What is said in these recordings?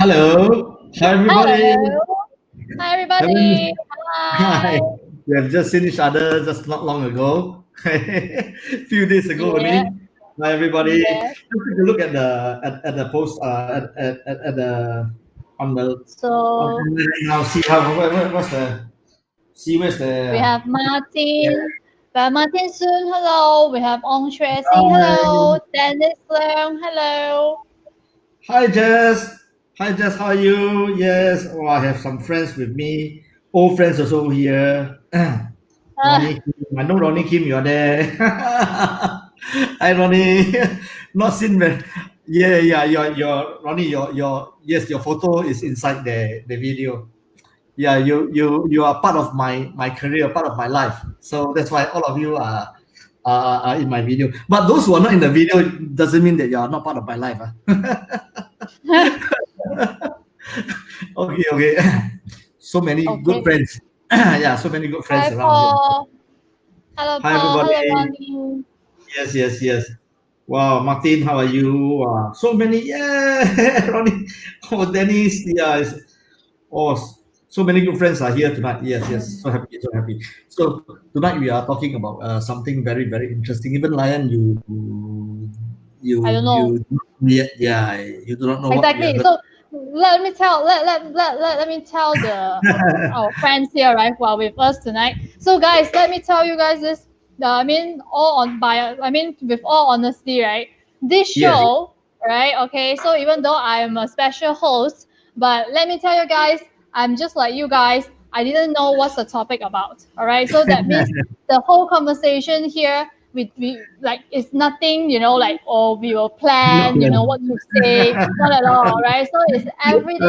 Hello. Hi, everybody. Hello. Hi, everybody. Haven't, Hi. hi. We have just seen each other just not long ago. Few days ago Yeah. only. Hi, everybody. Yeah. Just take a look at the post at the on the So now see how what's the see where's we the have yeah. Martin. We have Martin Soon. Hello. We have Ong Chue Sing. Hi. Hello. Dennis Leung. Hello. Hi, Jess. Hi, Jess. How are you? Yes. Oh, I have some friends with me. Old friends also here. Uh, Ronnie Kim. I know Ronnie Kim, you're there. Hi, Ronnie. Not seen, man. Yeah, yeah. Your Ronnie. Yes. Your photo is inside the video. Yeah, you are part of my career, part of my life. So that's why all of you are in my video. But those who are not in the video doesn't mean that you are not part of my life. Okay, okay. So many good okay. friends. Yeah, so many good friends Hi, around here. Paul. Hello, Hi, Paul. everybody. Hello, Ronnie. Yes, yes, yes. Wow, Martin, how are you? Wow, so many. Yeah, Ronnie. Oh, Dennis. Yeah. Oh, so many good friends are here tonight. Yes, yes. So Mm, happy, so happy. So tonight we are talking about something very, very interesting. Even Lion, I don't know. yeah, you do not know what we are Exactly. going. So let me tell the our friends here, right, who are with us tonight. So guys, let me tell you guys this. With all honesty, right, this Yes. show, right, okay. So even though I am a special host, but let me tell you guys, I'm just like you guys. I didn't know what's the topic about. All right. So that means the whole conversation here we like it's nothing, like, oh, we will Not plan, plan. what to say, not at all, right? So it's everything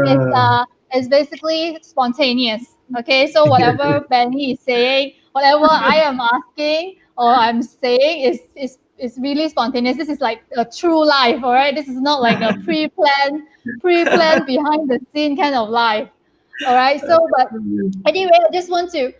is Uh, is basically spontaneous. Okay, so whatever Benny is saying, whatever I am asking or I'm saying is really spontaneous. This is like a true life, all right? This is not like a pre-planned behind the scene kind of life. All right. So but anyway, I just want to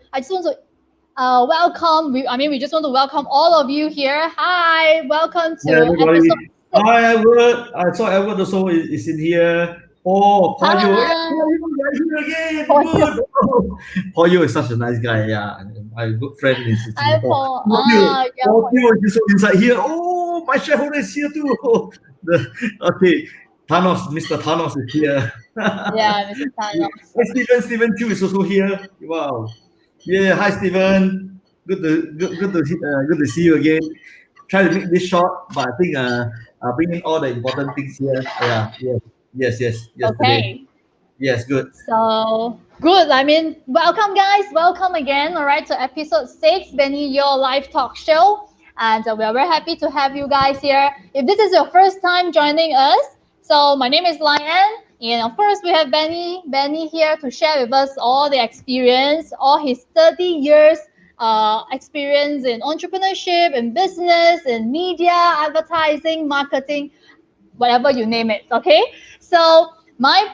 welcome. We just want to welcome all of you here. Hi, welcome Hi, to everybody. episode six. Hi, Edward. I saw Edward also is in here. Oh, Poyo. Yeah, Hi, Poyo, you're here again. for Good. you. Oh, Poyo is such a nice guy. Yeah, my good friend is in Hi, Singapore. for yeah, for Poyo you. is also inside here. Oh, my shareholder is here too. The, okay, Thanos, Mr. Thanos is here. Yeah, Mr. Thanos. Hi, Stephen. Stephen Chu is also here. Wow. Yeah. Hi, Stephen. Good to see you again. Try to make this short, but I think bring in all the important things here. Yeah. Yes. Yes. Yes. Yesterday. Okay. Yes. Good. So good. Welcome, guys. Welcome again. All right, to episode six, Benny, your live talk show, and we are very happy to have you guys here. If this is your first time joining us, so my name is Lion, and of course we have Benny here to share with us all the experience, all his 30 years experience in entrepreneurship, in business, in media, advertising, marketing, whatever you name it. Okay, so my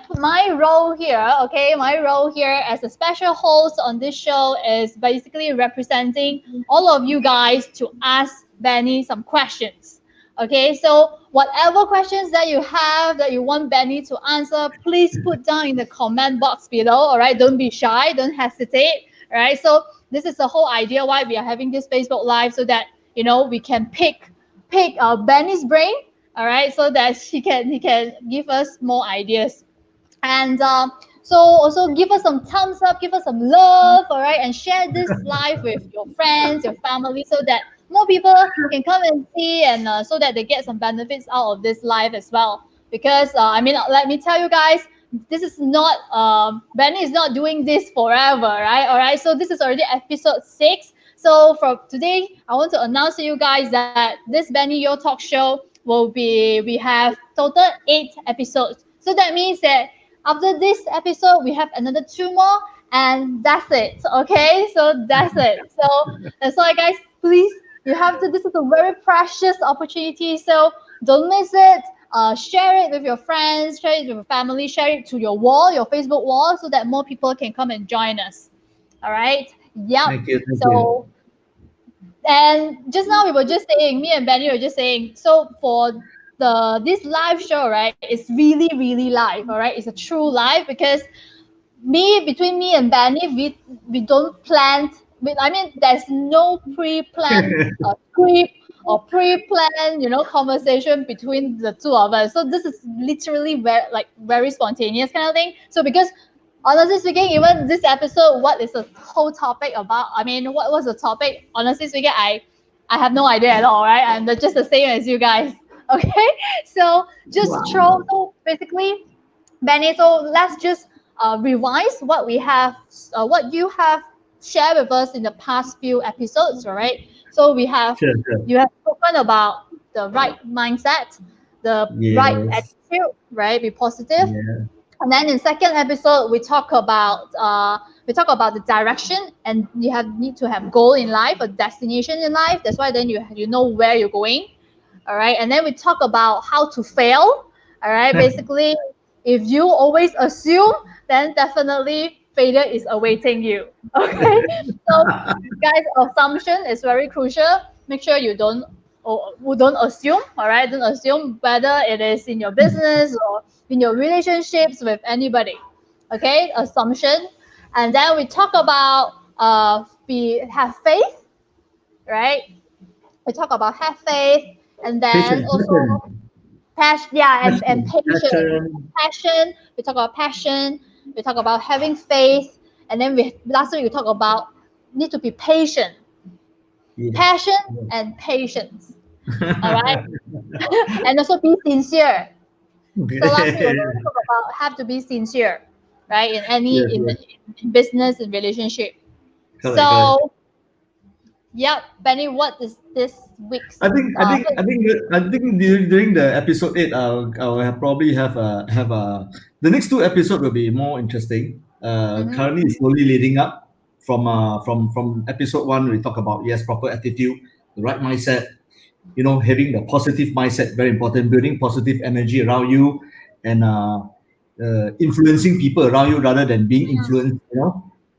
role here, okay, my role here as a special host on this show is basically representing all of you guys to ask Benny some questions. Okay, so whatever questions that you have that you want Benny to answer, please put down in the comment box below. All right, don't be shy, don't hesitate. All right, so this is the whole idea why we are having this Facebook Live, so that we can pick Benny's brain, all right, so that he can give us more ideas. And so also give us some thumbs up, give us some love, all right, and share this live with your friends, your family, so that more people can come and see, and so that they get some benefits out of this live as well. Because let me tell you guys, this is not Benny is not doing this forever, right? All right, so this is already episode six. So for today, I want to announce to you guys that this Benny Yo Talk show we have total 8 episodes. So that means that after this episode, we have another two more, and that's it. Okay, so that's it. So that's why, guys. Please, you have to. This is a very precious opportunity, so don't miss it. Share it with your friends, share it with your family, share it to your wall, your Facebook wall, so that more people can come and join us. All right. Yep. Thank you. Thank you. So, and just now we were just saying, me and Benny were just saying, so for the this live show, right, is really really live. All right, it's a true live because between me and Benny, we don't plan. I mean, there's no pre-planned script or pre-planned, conversation between the two of us. So this is literally very spontaneous kind of thing. So because honestly speaking, even this episode, what is the whole topic about? I mean, what was the topic? Honestly speaking, I have no idea at all, right? I'm just the same as you guys. Okay, so just throw. Wow. So basically, Benny, so let's just revise what we have, what you have shared with us in the past few episodes, all right? So Sure, sure. you have spoken about the right mindset, the right Yes. attitude, right? Be positive. Yeah. And then in second episode, we talk about the direction, and need to have goal in life, a destination in life. That's why then you know where you're going, all right. And then we talk about how to fail, all right. Basically, if you always assume, then definitely failure is awaiting you. Okay, so guys, assumption is very crucial. Make sure you don't assume, all right. Don't assume whether it is in your business or in your relationships with anybody. Okay, assumption. And then we talk about be have faith, right? We talk about have faith, and then Patient, also passion, passion, yeah, and passion, patience. passion. Passion. We talk about passion. We talk about having faith, and then lastly we talk about need to be patient. Yes. Passion and patience. All right, and also be sincere. So lastly, we're going to Okay. talk about have to be sincere, right? In Yes, any yes. in business and relationship. Correct, correct. So, yep, Benny, what is this week's? I think I think I think I think during the episode 8, I'll have probably have a the next two episodes will be more interesting. Mm-hmm, Currently it's slowly leading up from episode 1. We talk about, yes, proper attitude, the right mindset, having the positive mindset, very important, building positive energy around you, and influencing people around you rather than being influenced.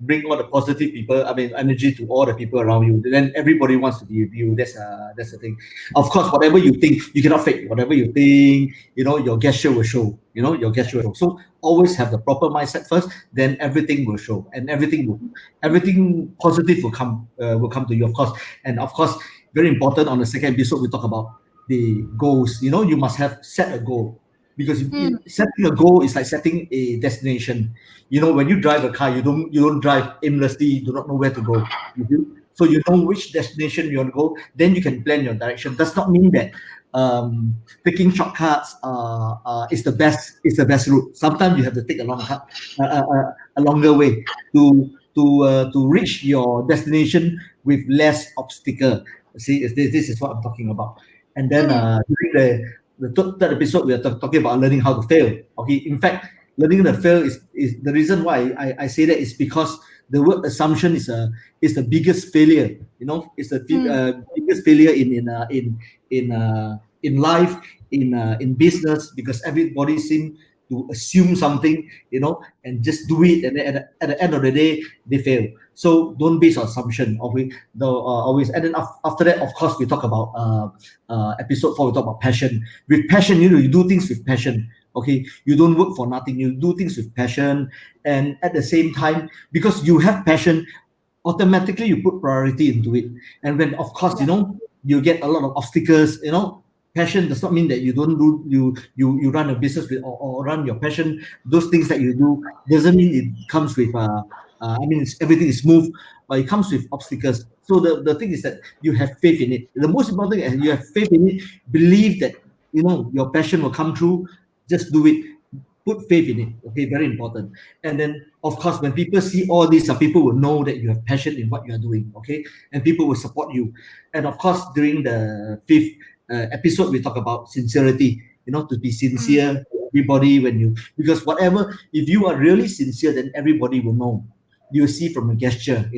Bring all the positive people, I mean, energy to all the people around you, then everybody wants to be with you. That's the thing. Of course, whatever you think, you cannot fake. Whatever you think, your gesture will show. Your gesture will show. So always have the proper mindset first, then everything will show, and everything positive will come to you, of course. And of course, very important, on the second episode we talk about the goals. You must have set a goal, because mm, setting a goal is like setting a destination. When you drive a car, you don't drive aimlessly. You do not know where to go. You do. So you know which destination you want to go, then you can plan your direction. Does not mean that taking shortcuts is the best route. Sometimes you have to take a longer way to reach your destination with less obstacle. See, this is what I'm talking about. And then mm, during the third episode, we are talking about learning how to fail. Okay, in fact, learning to fail is the reason why I say that is because the word assumption is the biggest failure. It's the mm, biggest failure in life, in business, because everybody seem to assume something, and just do it, and then at the end of the day they fail. So don't base on assumption. Okay, always. And then after that, of course, we talk about episode 4. We talk about passion. With passion, you do things with passion. Okay, you don't work for nothing. You do things with passion, and at the same time, because you have passion, automatically you put priority into it. And when, of course, yeah, you get a lot of obstacles. Passion does not mean that you don't do you run a business with, or run your passion. Those things that you do doesn't mean it comes with I mean, everything is smooth, but it comes with obstacles. So the thing is that you have faith in it. The most important thing is you have faith in it. Believe that your passion will come true. Just do it. Put faith in it. Okay, very important. And then, of course, when people see all this, people will know that you have passion in what you are doing. Okay, and people will support you. And of course, during the fifth episode, we talk about sincerity. To be mm, sincere to everybody, because whatever, if you are really sincere, then everybody will know. You see from a gesture.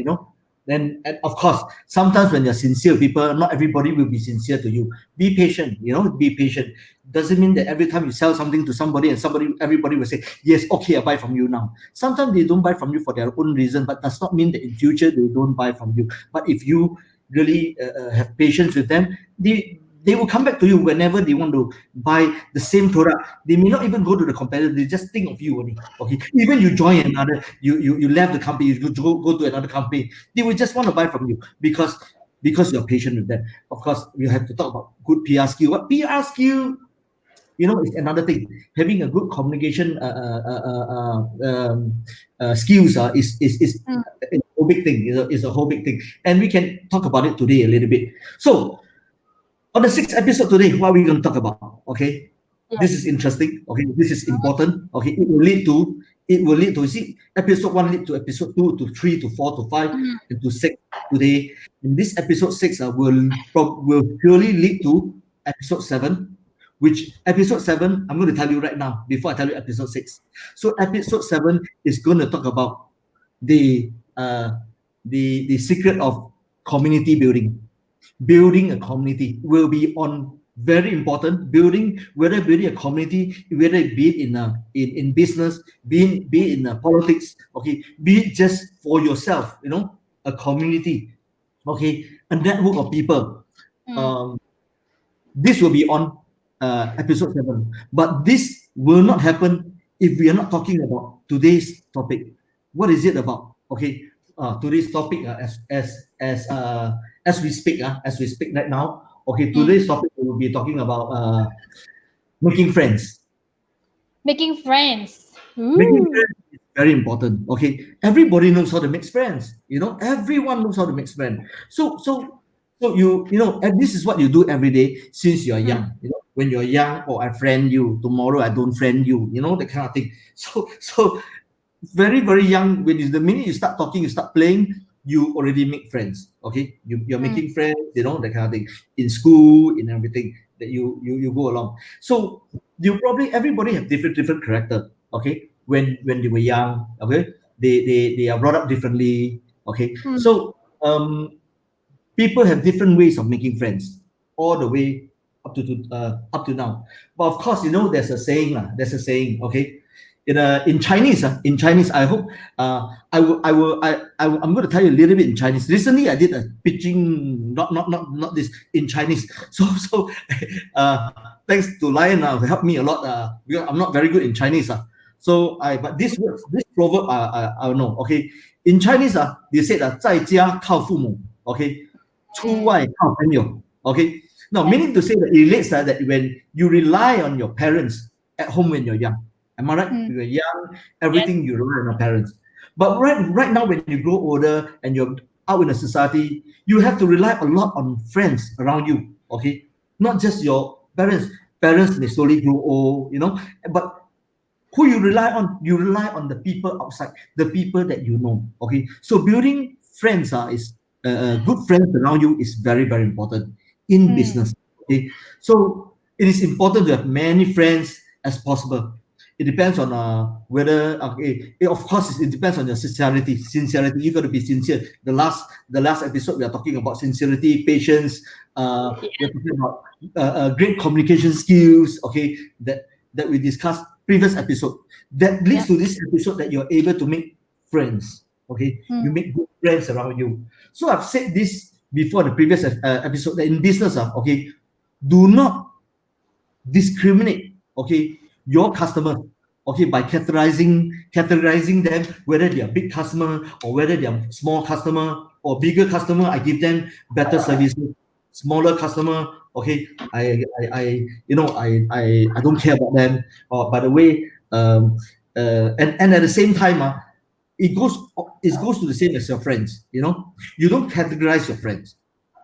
Then, and of course, sometimes when you're sincere with people, not everybody will be sincere to you. Be patient. Be patient. Doesn't mean that every time you sell something to somebody, and everybody will say, yes, okay, I buy from you now. Sometimes they don't buy from you for their own reason, but does not mean that in future they don't buy from you. But if you really have patience with them, They will come back to you whenever they want to buy the same product. They may not even go to the competitor. They just think of you only. Okay. Even you join another, you left the company, you go to another company. They will just want to buy from you because you're patient with them. Of course, you have to talk about good PR skill. What PR skill? It's another thing. Having a good communication skills Mm. is a whole big thing. Is a whole big thing, and we can talk about it today a little bit. So on the sixth episode today, what are we going to talk about? Okay, this is Yes. interesting. Okay, this is important. Okay, it will lead to, you see, episode one lead to episode two to three to four to five Mm. and to six today. And this episode six will purely lead to episode seven, which episode seven I'm going to tell you right now before I tell you episode six. So episode seven is going to talk about the the secret of community building. Building a community will be on very important. Building a community, whether it be it in business, be it in politics, okay, be it just for yourself, a community, okay, a network of people. Mm. um this will be on episode 7. But this will not happen if we are not talking about today's topic. What is it about? Okay, today's topic, as we speak right now. Okay, Mm. today's topic we will be talking about making friends. Making friends. Making Ooh. friends is very important. Okay, everybody knows how to make friends. Everyone knows how to make friends. So and this is what you do every day since you are Mm. young. When you're young, oh, I friend you. Tomorrow I don't friend you. That kind of thing. So very very young, the minute you start talking, you start playing, you already make friends. Okay, you're Mm. making friends, that kind of thing, in school, in everything that you go along. So you probably everybody have different character. Okay, when they were young. Okay, they are brought up differently. Okay, Mm. so people have different ways of making friends all the way up to now. But of course, there's a saying lah. There's a saying. Okay, in Chinese. I hope I'm going to tell you a little bit in Chinese. Recently, I did a pitching, not this, in Chinese. So thanks to Lion to help me a lot, because I'm not very good in Chinese. But this proverb, I don't know. Okay, in Chinese, they said 在家靠父母. Okay, 出外靠朋友. Okay, now meaning to say that it relates that when you rely on your parents at home when you're young. Am I right? Mm. When you're young, Yes. everything you rely on your parents. But right now, when you grow older and you're out in the society, you have to rely a lot on friends around you. Okay, not just your parents. Parents may slowly grow old, but who you rely on? You rely on the people outside, the people that you know. Okay, so building friends is good friends around you is very very important in Mm. business. Okay, so it is important to have many friends as possible. It depends on whether, okay, of course it depends on your sincerity. You got to be sincere. The last episode we are talking about sincerity, patience. We're talking about great communication skills. Okay, that we discussed previous episode, that leads Yep. to this episode, that you're able to make friends. Okay, you Mm. make good friends around you. So I've said this before, the previous episode, that in business, okay, do not discriminate, okay, your customer, okay, by categorizing them, whether they are big customer or whether they are small customer, or bigger customer I give them better services, smaller customer, okay, I don't care about them. Or by the way, and at the same time, it goes to the same as your friends. You don't categorize your friends.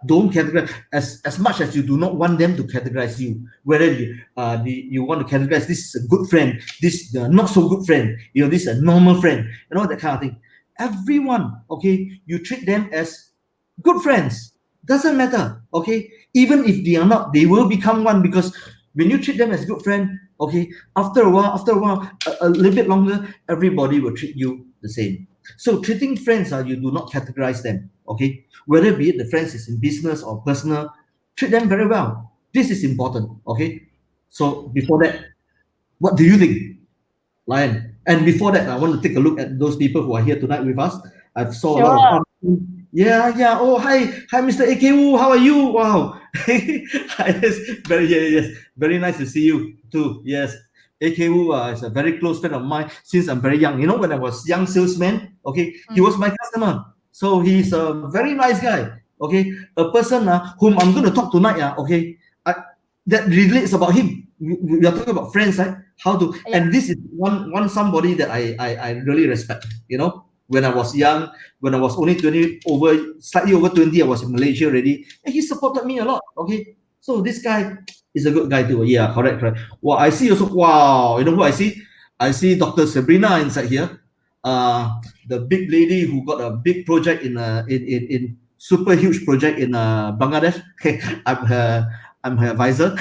Don't categorize, as much as you do not want them to categorize you. Whether you want to categorize, this is a good friend, this is a not so good friend, this is a normal friend, that kind of thing. Everyone, okay, you treat them as good friends. Doesn't matter, okay. Even if they are not, they will become one, because when you treat them as good friend, okay, after a while, a little bit longer, everybody will treat you the same. So treating friends, you do not categorize them, okay, whether be it the friends is in business or personal, treat them very well. This is important, okay. So before that, what do you think, Lion? And before that, I want to take a look at those people who are here tonight with us. I saw a lot of Sure. Yeah, yeah. Oh, hi, Mr. AKU. How are you? Wow. Yes, very, yeah, yes, very nice to see you too. Yes, AKU is a very close friend of mine since I'm very young. You know, when I was young salesman, okay, he Mm. was my customer. So he's a very nice guy. Okay, a person whom I'm going to talk tonight. Okay, I, that relates about him. We are talking about friends, right? How to, Yeah. and this is one somebody that I really respect. You know, when I was young, when I was only 20, slightly over 20, I was in Malaysia already, and he supported me a lot. Okay, so this guy is a good guy too. Yeah, correct, correct. Well, I see also. Wow, you know who I see? I see Dr. Sabrina inside here. The big lady who got a big project in super huge project in Bangladesh. Okay, I'm her advisor.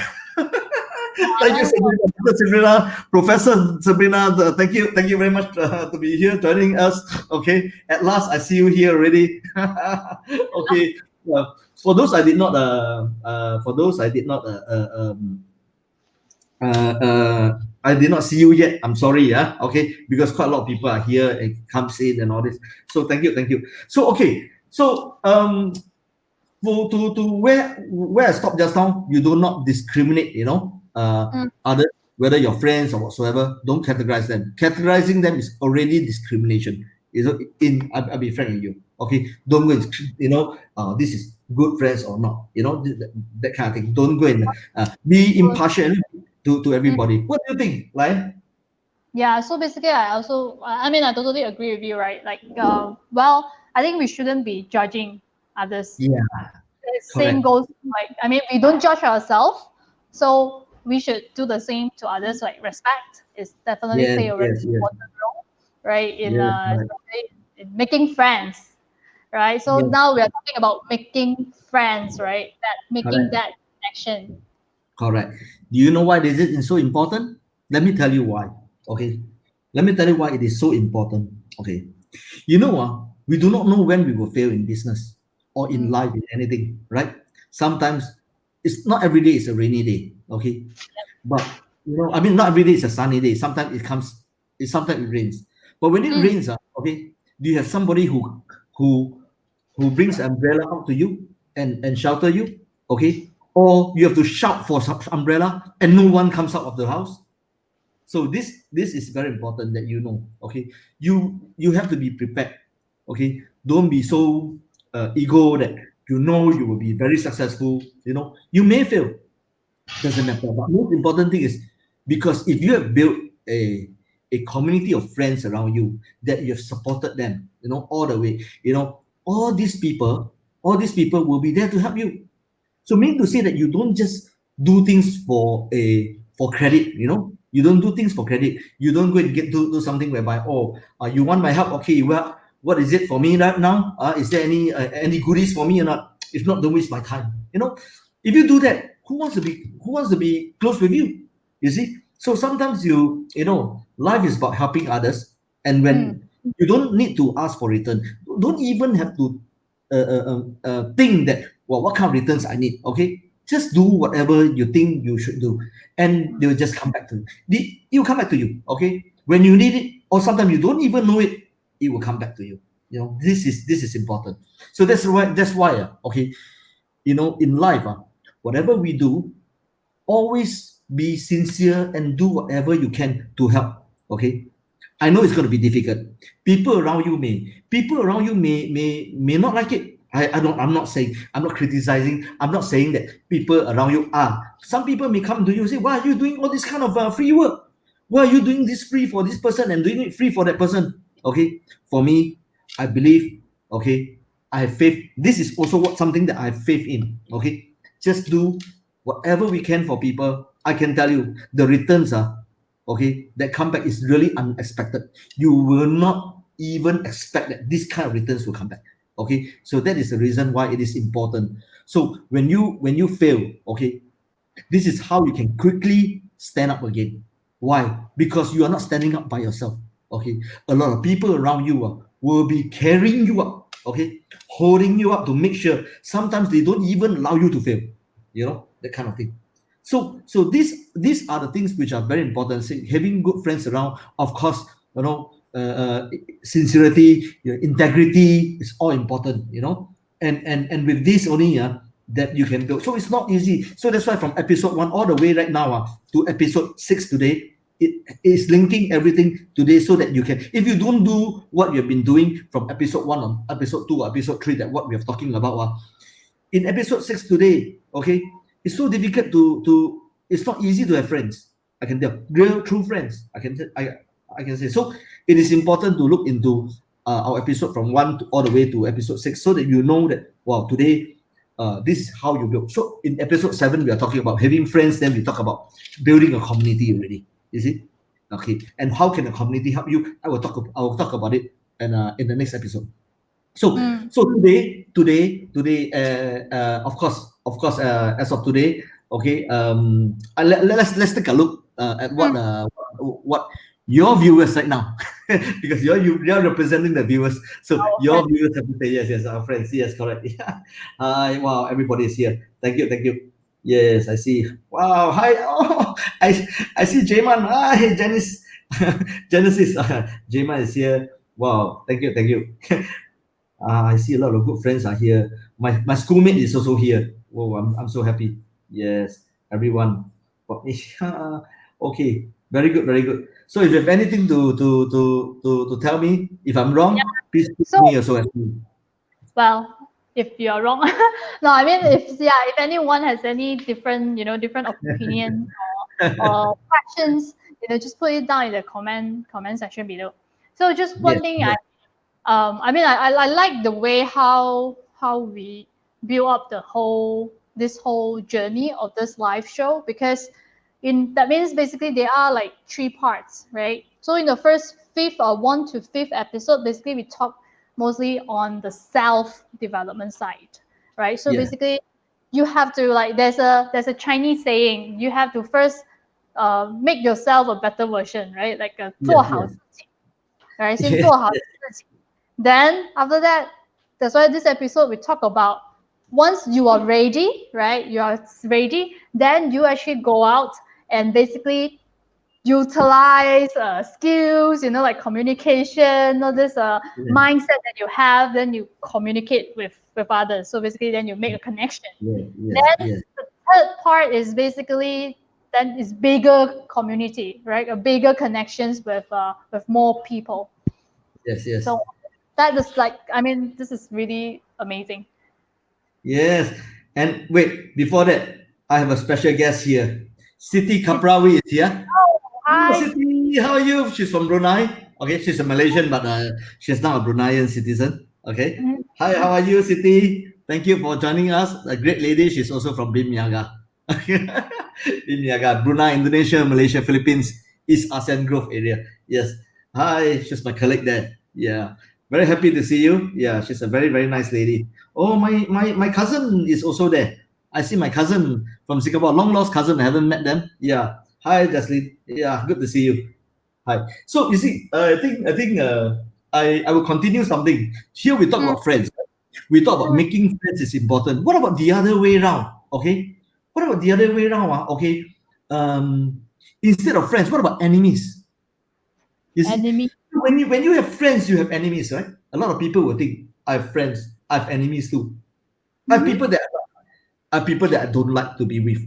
Thank you, Oh, Sabrina, Dr. Sabrina, Professor Sabrina. Thank you very much to be here joining us. Okay, at last I see you here already. Okay, for those I did not, for those I did not, uh, uh, I did not see you yet. I'm sorry, yeah. Okay, because quite a lot of people are here and comes in and all this. So thank you, thank you. So okay, so to where I stopped just now, you do not discriminate, mm, others, whether your friends or whatsoever, don't categorize them. Categorizing them is already discrimination. I'll be frank with you. Okay, don't go and this is good friends or not. That kind of thing. Don't go and be impartial to mm. everybody. What do you think, Lion? Yeah, so basically, I mean, I totally agree with you, right? Like, well, I think we shouldn't be judging others. Yeah, The same correct. goes, like, I mean, we don't judge ourselves, so we should do the same to others. Like, respect is definitely Yes, play a very yes, yes, important role, right? yes, correct. Especially in making friends, right? So Yes, now we are talking about making friends, right? That making correct. that connection. Correct. Do you know why this is so important? Let me tell you why. Okay. Let me tell you why it is so important. Okay. We do not know when we will fail in business or in Mm, life in anything, right? Sometimes it's not every day is a rainy day. Okay. But I mean, not every day is a sunny day. Sometimes it rains. But when it mm, rains, okay, do you have somebody who who brings an umbrella out to you and shelter you? Okay, or you have to shout for some umbrella and no one comes out of the house. So this is very important that you know. Okay, you have to be prepared. Okay, don't be so ego that you will be very successful. You may fail, doesn't matter. But most important thing is because if you have built a community of friends around you that you have supported them, all the way, all these people will be there to help you. So meaning to say that you don't just do things for credit, you don't do things for credit. You don't go and do something whereby, you want my help, okay, well, what is it for me right now? Is there any goodies for me or not? If not, don't waste my time. If you do that, who wants to be close with you? You see? So sometimes life is about helping others, and mm, when you don't need to ask for return, don't even have to think that, well, what kind of returns I need. Okay, just do whatever you think you should do, and they will just come back to you. It will come back to you. Okay, when you need it, or sometimes you don't even know it, it will come back to you. This is important. So that's why okay, in life, whatever we do, always be sincere and do whatever you can to help. Okay, I know it's going to be difficult. People around you may not like it. I'm not criticizing. I'm not saying that people around you are. Some people may come to you and say, why are you doing all this kind of free work? Why are you doing this free for this person and doing it free for that person? Okay, for me, I believe, okay, I have faith. This is also something that I have faith in. Okay, just do whatever we can for people. I can tell you the returns are, okay, that comeback is really unexpected. You will not even expect that this kind of returns will come back. Okay, so that is the reason why it is important. So when you fail, okay, this is how you can quickly stand up again. Why? Because you are not standing up by yourself. Okay, a lot of people around you will be carrying you up. Okay, holding you up to make sure. Sometimes they don't even allow you to fail. That kind of thing. So these are the things which are very important. Say, having good friends around, of course, sincerity, your integrity is all important, and with this only, that you can build. So it's not easy. So that's why from episode 1 all the way right now, to episode 6 today, it is linking everything today, so that you can, if you don't do what you've been doing from episode 1 on episode 2 or episode 3, that what we are talking about, in episode 6 today, okay, it's so difficult to it's not easy to have friends. I can tell, real true friends. I can say. So it is important to look into our episode from 1 to, all the way to episode 6, so that you know that, wow, today, this is how you build. So in episode 7 we are talking about having friends, then we talk about building a community already. You see? Okay. And how can a community help you? I will talk about it in the next episode. So today, of course, as of today, okay, let's take a look at Mm. what your viewers right now, because you're representing the viewers, so Our your friend. viewers have to say yes, yes, our friends, yes, correct. Yeah. Hi, wow, everybody is here. Thank you. Yes, I see. Wow, hi. Oh, I see Jayman. Hi, Janice. Genesis. Jayman is here. Wow, thank you. I see a lot of good friends are here. My schoolmate is also here. Oh, I'm so happy. Yes, everyone. But, okay, very good, very good. So if you have anything to tell me, if I'm Yeah. wrong, please put So, me also as well. well, if you're wrong, no, I mean, if anyone has any different, different opinions or questions, just put it down in the comment section below. So, just Yes, one thing, yes, I mean, I like the way how we build up this whole journey of this live show, because in that means basically there are like three parts, right? So in the first fifth or 1 to 5th episode, basically we talk mostly on the self development side, right? So yeah, basically you have to, like, there's a Chinese saying, you have to first make yourself a better version, right? Like a yes, 做好 yes, 自己, right? 先 yes, 做好 yes, 自己. Then after that, that's why this episode we talk about, once you are ready, right? You are ready, then you actually go out and basically utilize skills, like communication, all this yes, mindset that you have. Then you communicate with others. So basically, then you make a connection. yes, yes, Then yes, the third part is basically then is bigger community, right? A bigger connections with more people. yes, yes. So that is like, I mean, this is really amazing. Yes. And wait, before that, I have a special guest here. Siti Sit- Kaprawi is here. Oh, Hello, hi. Siti. How are you? She's from Brunei. Okay, she's a Malaysian, but she's now a Bruneian citizen. Okay. Mhm. Hi, how are you, Siti? Thank you for joining us. A great lady. She's also from Bimyaga. Bimyaga, Brunei, Indonesia, Malaysia, Philippines, East ASEAN Growth area. Yes. Hi, she's my colleague there. Yeah. Very happy to see you. Yeah, she's a very, very nice lady. Oh, my cousin is also there. I see my cousin from Singapore, long lost cousin. I haven't met them. Yeah. Hi, Jaslyn. Yeah, good to see you. Hi. So you see, I will continue something. Here we talk Mm, about friends. We talk about mm. making friends is important. What about the other way around? Okay. What about the other way around? Okay. Um, Instead of friends, what about enemies? You see, Enemy. when you have friends, you have enemies, right? A lot of people will think I have friends, I have enemies too. I have Mm-hmm. people that are people that I don't like to be with.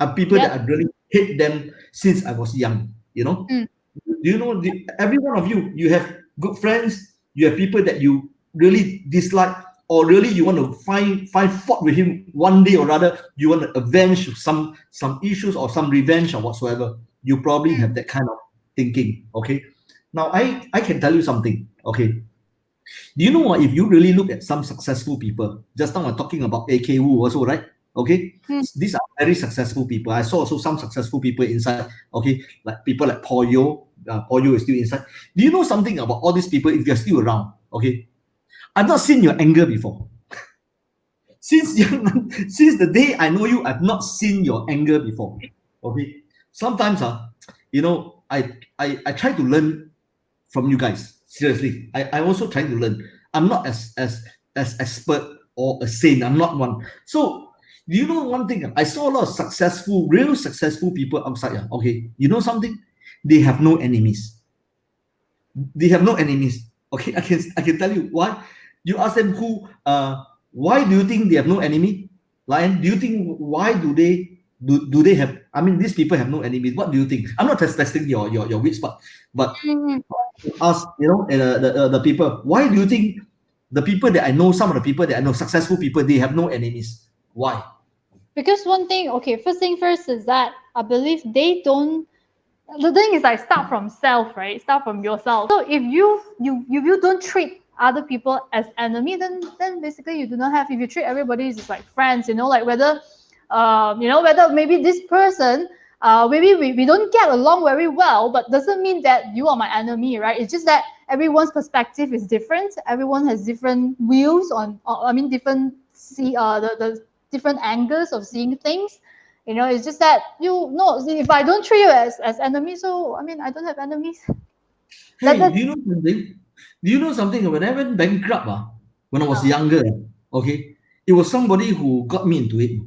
Are people that Yep. I really hate them since I was young. Mm. Do you know every one of you? You have good friends. You have people that you really dislike, or really you want to find fault with him one day or other. You want to avenge some issues or some revenge or whatsoever. You probably have that kind of thinking. Okay. Now I can tell you something. Okay. Do you know what? If you really look at some successful people, just now I'm talking about AK Wu also, right? Okay, Mm. these are very successful people. I saw also some successful people inside. Okay, like people like Paul Yo. Paul Yo is still inside. Do you know something about all these people? If you're still around, okay, I've not seen your anger before. Since since the day I know you, I've not seen your anger before. Okay, sometimes I try to learn from you guys. Seriously, I also trying to learn. I'm not as expert or a saint. I'm not one. So do you know one thing? I saw a lot of real successful people outside. Okay, you know something? They have no enemies. they have no enemies. Okay, I can tell you why. You ask them why do you think they have no enemy? Lion, do you think why do they have? I mean, these people have no enemies. What do you think? I'm not testing your wits, but Mm. ask the people. Why do you think the people that I know, some of the people that I know, successful people, they have no enemies? Why? Because one thing, okay, first thing first is that I believe they don't. The thing is like start from self, right? Start from yourself. So if you don't treat other people as enemy, then basically you do not have. If you treat everybody as like friends, like whether whether maybe this person maybe we don't get along very well, but doesn't mean that you are my enemy, right? It's just that everyone's perspective is different. Everyone has different views I mean different the different angles of seeing things. It's just that you know, if I don't treat you as enemies, so I mean, I don't have enemies. Hey, That do you know something? Do you know something? When I went bankrupt, when I was younger, okay, it was somebody who got me into it,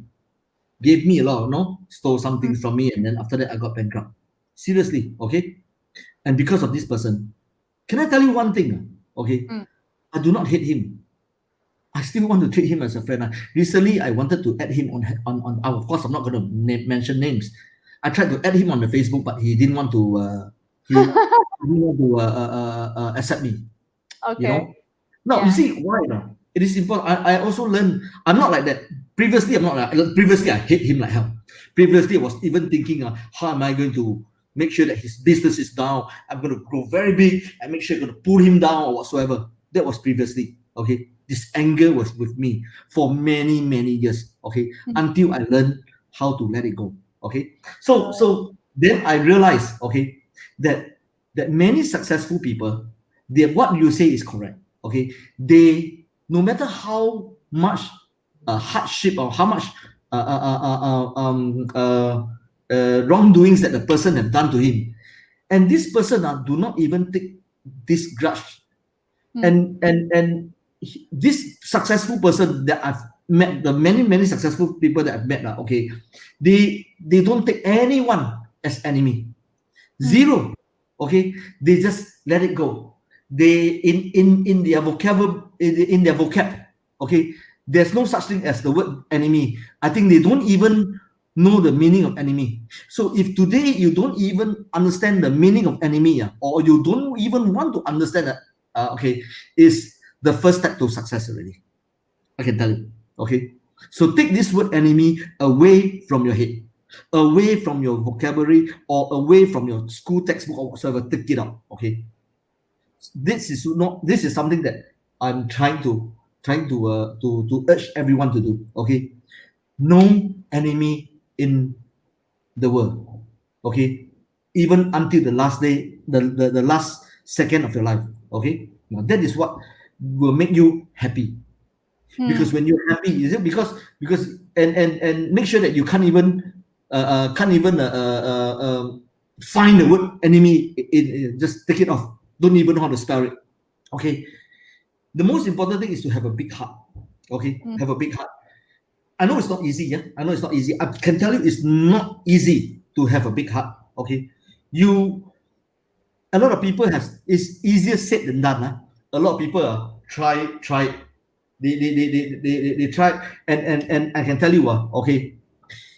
gave me a lot, stole some things from me, and then after that, I got bankrupt. Seriously, okay? And because of this person, can I tell you one thing? Okay, mm, I do not hate him. I still want to treat him as a friend. Recently, I wanted to add him on. Of course, I'm not going to mention names. I tried to add him on the Facebook, but he didn't want to. He didn't want to accept me. You okay, know, now you yeah. see why now? It is important. I also learned. I'm not like that. Previously, I'm not like. Previously, I hate him like hell. Previously, I was even thinking, how am I going to make sure that his business is down? I'm going to grow very big and make sure I'm going to pull him down or whatsoever. That was previously. Okay, this anger was with me for many many years. Okay, Mm. until I learned how to let it go. Okay, so Oh, then I realized, okay, that many successful people, what you say is correct. Okay, they, no matter how much hardship or how much wrongdoings that the person have done to him, and this person do not even take this grudge, mm, and this successful person that I've met, the many many successful people that I've met, okay, they don't take anyone as enemy. mm, Zero. Okay, they just let it go. They in their vocabulary, in their vocab. Okay, there's no such thing as the word enemy. I think they don't even know the meaning of enemy. So if today you don't even understand the meaning of enemy, or you don't even want to understand that, okay, is the first step to success already. I can tell you. Okay, so take this word enemy away from your head, away from your vocabulary, or away from your school textbook or whatsoever. Take it out. Okay, this is something that I'm trying to urge everyone to do. Okay, no enemy in the world. Okay, even until the last day, the last second of your life. Okay, now that is what will make you happy. Because mm, when you're happy, is it because and make sure that you can't even find the word enemy, just take it off. Don't even know how to spell it. Okay, the most important thing is to have a big heart. Okay, mm, have a big heart. I know it's not easy. Yeah, I know it's not easy. I can tell you it's not easy to have a big heart. Okay, you a lot of people has, it's easier said than done. A lot of people try. They try, and I can tell you, okay,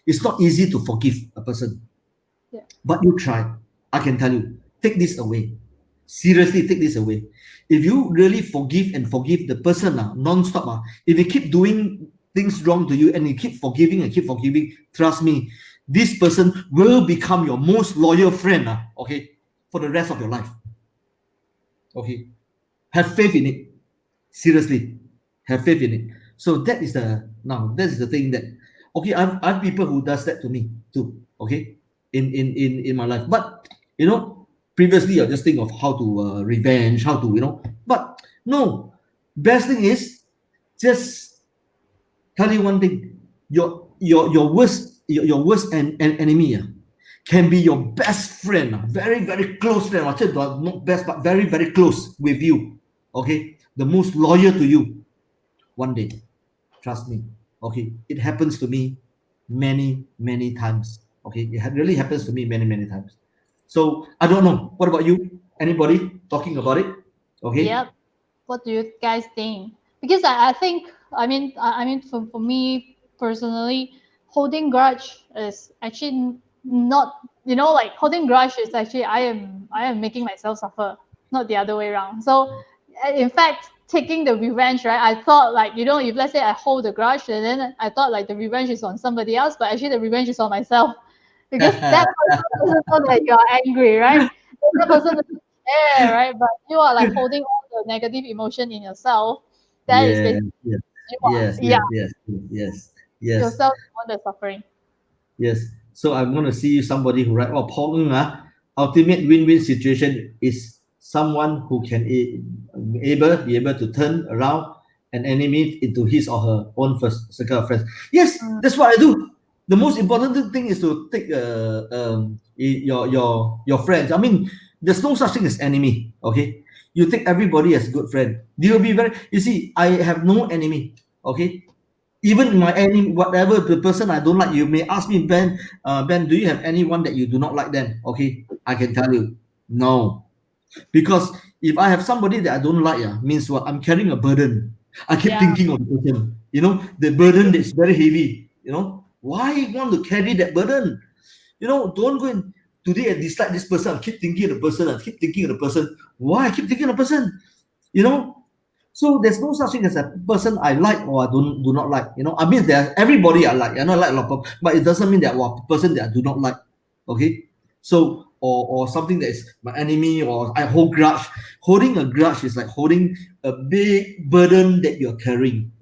it's not easy to forgive a person, yeah. but you try. I can tell you, take this away. Seriously, take this away. If you really forgive the person non-stop, if you keep doing things wrong to you and you keep forgiving, trust me, this person will become your most loyal friend, okay, for the rest of your life. Okay, have faith in it. Seriously, have faith in it. So that is the thing that, okay, I've people who does that to me too. Okay, in my life, but previously I just think of how to revenge, how to but no, best thing is just tell you one thing. Your worst, your worst enemy, can be your best friend, very very close friend. I said not best, but very very close with you. Okay, the most loyal to you. One day, trust me. Okay, it happens to me many many times. Okay, it really happens to me many many times. So I don't know. What about you? Anybody talking about it? Okay. Yep. What do you guys think? Because I think I mean for me personally, holding grudge is actually not, like holding grudge is actually I am making myself suffer, not the other way around. So in fact, taking the revenge, right? I thought, like, if let's say I hold the grudge, and then I thought like the revenge is on somebody else, but actually the revenge is on myself, because that person doesn't know that you're angry, right? That person doesn't care, right? But you are like holding all the negative emotion in yourself. That is Yeah, basically yes, you are, yes, yeah, yes, yes, yes, yes, yourself the one that's suffering. yes. So I'm going to see somebody who write, oh, Paul Ng, ultimate win-win situation is someone who can be able to turn around an enemy into his or her own first circle of friends. Yes, Mm, that's what I do. The most important thing is to take your friends. I mean, there's no such thing as enemy. Okay, you take everybody as good friend. You will be very. You see, I have no enemy. Okay, even my any whatever the person I don't like, you may ask me, Ben, Ben, do you have anyone that you do not like? Then okay, I can tell you, no, because if I have somebody that I don't like, means what? I'm carrying a burden. I keep yeah, thinking of the person. The burden that's very heavy. Why you want to carry that burden? Don't go and today I dislike this person. I keep thinking of the person. I keep thinking of the person. Why I keep thinking of the person? You know, so there's no such thing as a person I like or I do not like. I mean, there everybody I like. I know I like a lot of people, but it doesn't mean that a person that I do not like. Okay, so or something that is my enemy or I hold grudge. Holding a grudge is like holding a big burden that you're carrying.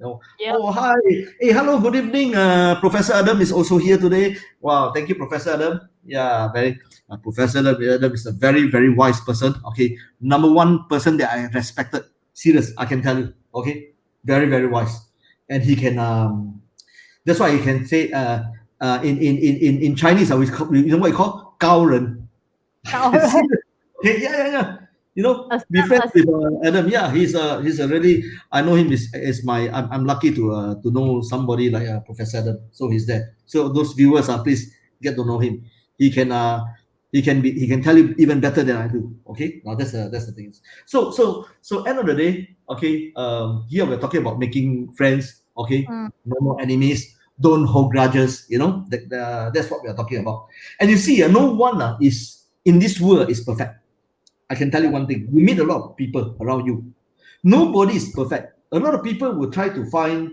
yep, Oh, hi, hey, hello, good evening. Professor Adam is also here today. Wow, thank you, Professor Adam. Yeah, very Professor Adam is a very very wise person. Okay, number one person that I respected. Serious, I can tell you. Okay, very very wise, and he can. That's why he can say. In Chinese, we call, what you call 高人. alright. Serious. Okay, yeah, yeah, yeah. A, Be friends a, with Adam. Yeah, he's a really. I know him is my. I'm lucky to know somebody like Professor Adam. So he's there. So those viewers, please get to know him. He can he can tell you even better than I do. Okay, now that's the thing. So end of the day, okay. Here we're talking about making friends. Okay, mm, no more enemies. Don't hold grudges. That's what we are talking about. And you see, no one is in this world is perfect. I can tell you one thing. You meet a lot of people around you. Nobody is perfect. A lot of people will try to find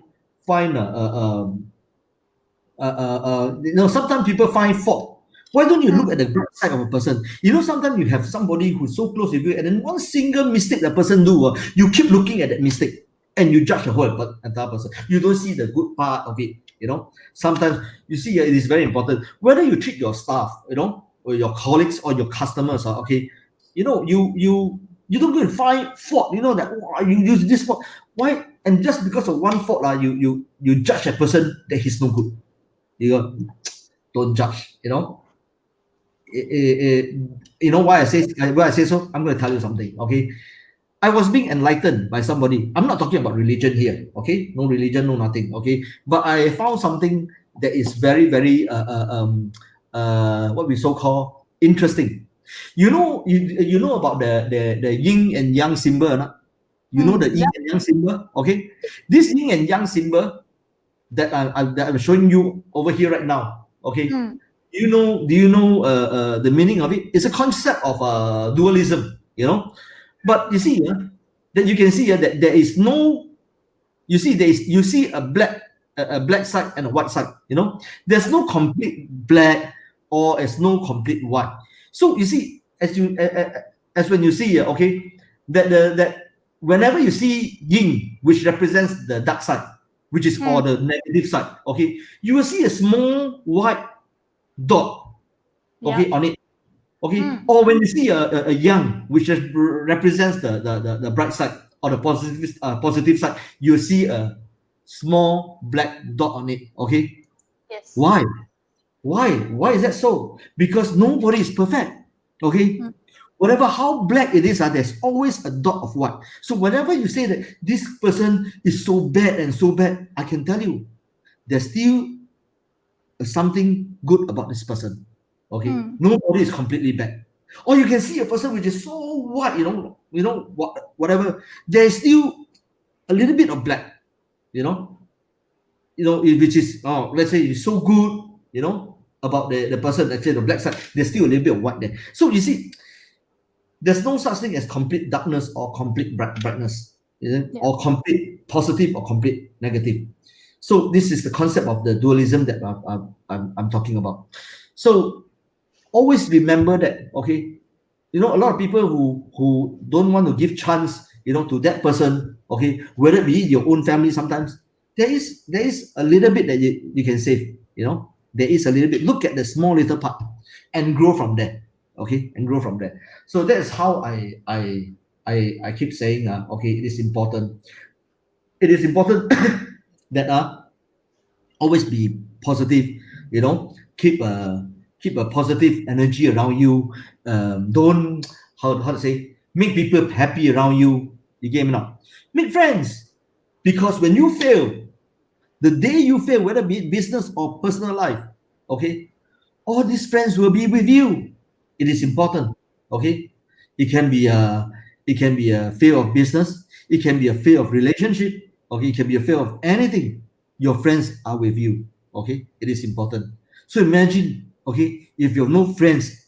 sometimes people find fault. Why don't you mm, look at the good side of a person? Sometimes you have somebody who's so close with you, and then one single mistake that person do, you keep looking at that mistake and you judge the whole entire person. You don't see the good part of it. Sometimes you see it is very important whether you treat your staff, or your colleagues or your customers. Okay, you don't go and find fault. That you use this fault. Why? And just because of one fault, you judge a person that he's no good. You go, don't judge. Why I say so. I'm going to tell you something. Okay, I was being enlightened by somebody. I'm not talking about religion here. Okay, no religion, no nothing. Okay, but I found something that is very very what we so call interesting. You know about the yin and yang symbol, or not? You know mm, the yin yep, and yang symbol. Okay, this yin and yang symbol that I'm showing you over here right now. Okay, mm, do you know the meaning of it? It's a concept of dualism. But you see, that you can see that there is no. You see a black side and a white side. There's no complete black or there's no complete white. So you see, as when you see, okay, that whenever you see yin, which represents the dark side, which is mm, or the negative side, okay, you will see a small white dot, yep, okay, on it. Okay, mm, or when you see a yang, which represents the bright side or the positive side, you see a small black dot on it. Okay, yes, why? Why is that so? Because nobody is perfect. Okay, mm, whatever how black it is, there's always a dot of white. So whenever you say that this person is so bad and so bad, I can tell you there's still something good about this person. Okay, mm, nobody is completely bad. Or you can see a person which is so white, whatever. There's still a little bit of black, you know, which is, let's say it's so good, about the person, let's say the black side, there's still a little bit of white there. So you see, there's no such thing as complete darkness or complete brightness, Yeah. or complete positive or complete negative. So this is the concept of the dualism that I'm talking about. So always remember that, okay, a lot of people who don't want to give chance, to that person, okay, whether it be your own family. Sometimes there is a little bit that you can save, there is a little bit. Look at the small little part and grow from there, okay, and grow from there. So that's how I keep saying, okay, it is important that always be positive, keep a positive energy around you. Don't, how to say, make people happy around you. You get me now? Make friends, because when you fail, the day you fail, whether be it business or personal life, okay, all these friends will be with you. It is important, okay. It can be a it can be a fear of business, it can be a fear of relationship, okay, it can be a fear of anything. Your friends are with you, okay. It is important. So imagine, okay, if you have no friends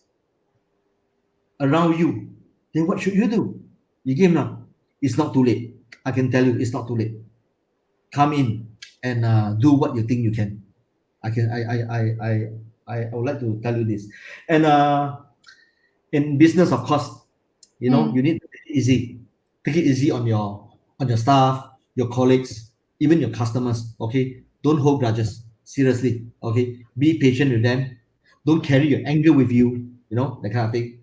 around you, then what should you do? You give now. It's not too late. I can tell you, it's not too late. Come in and do what you think you can. I can I would like to tell you this. And in business, of course, Mm. you need to take it easy. Take it easy on your staff, your colleagues, even your customers. Okay, don't hold grudges. Seriously, okay. Be patient with them. Don't carry your anger with you. That kind of thing.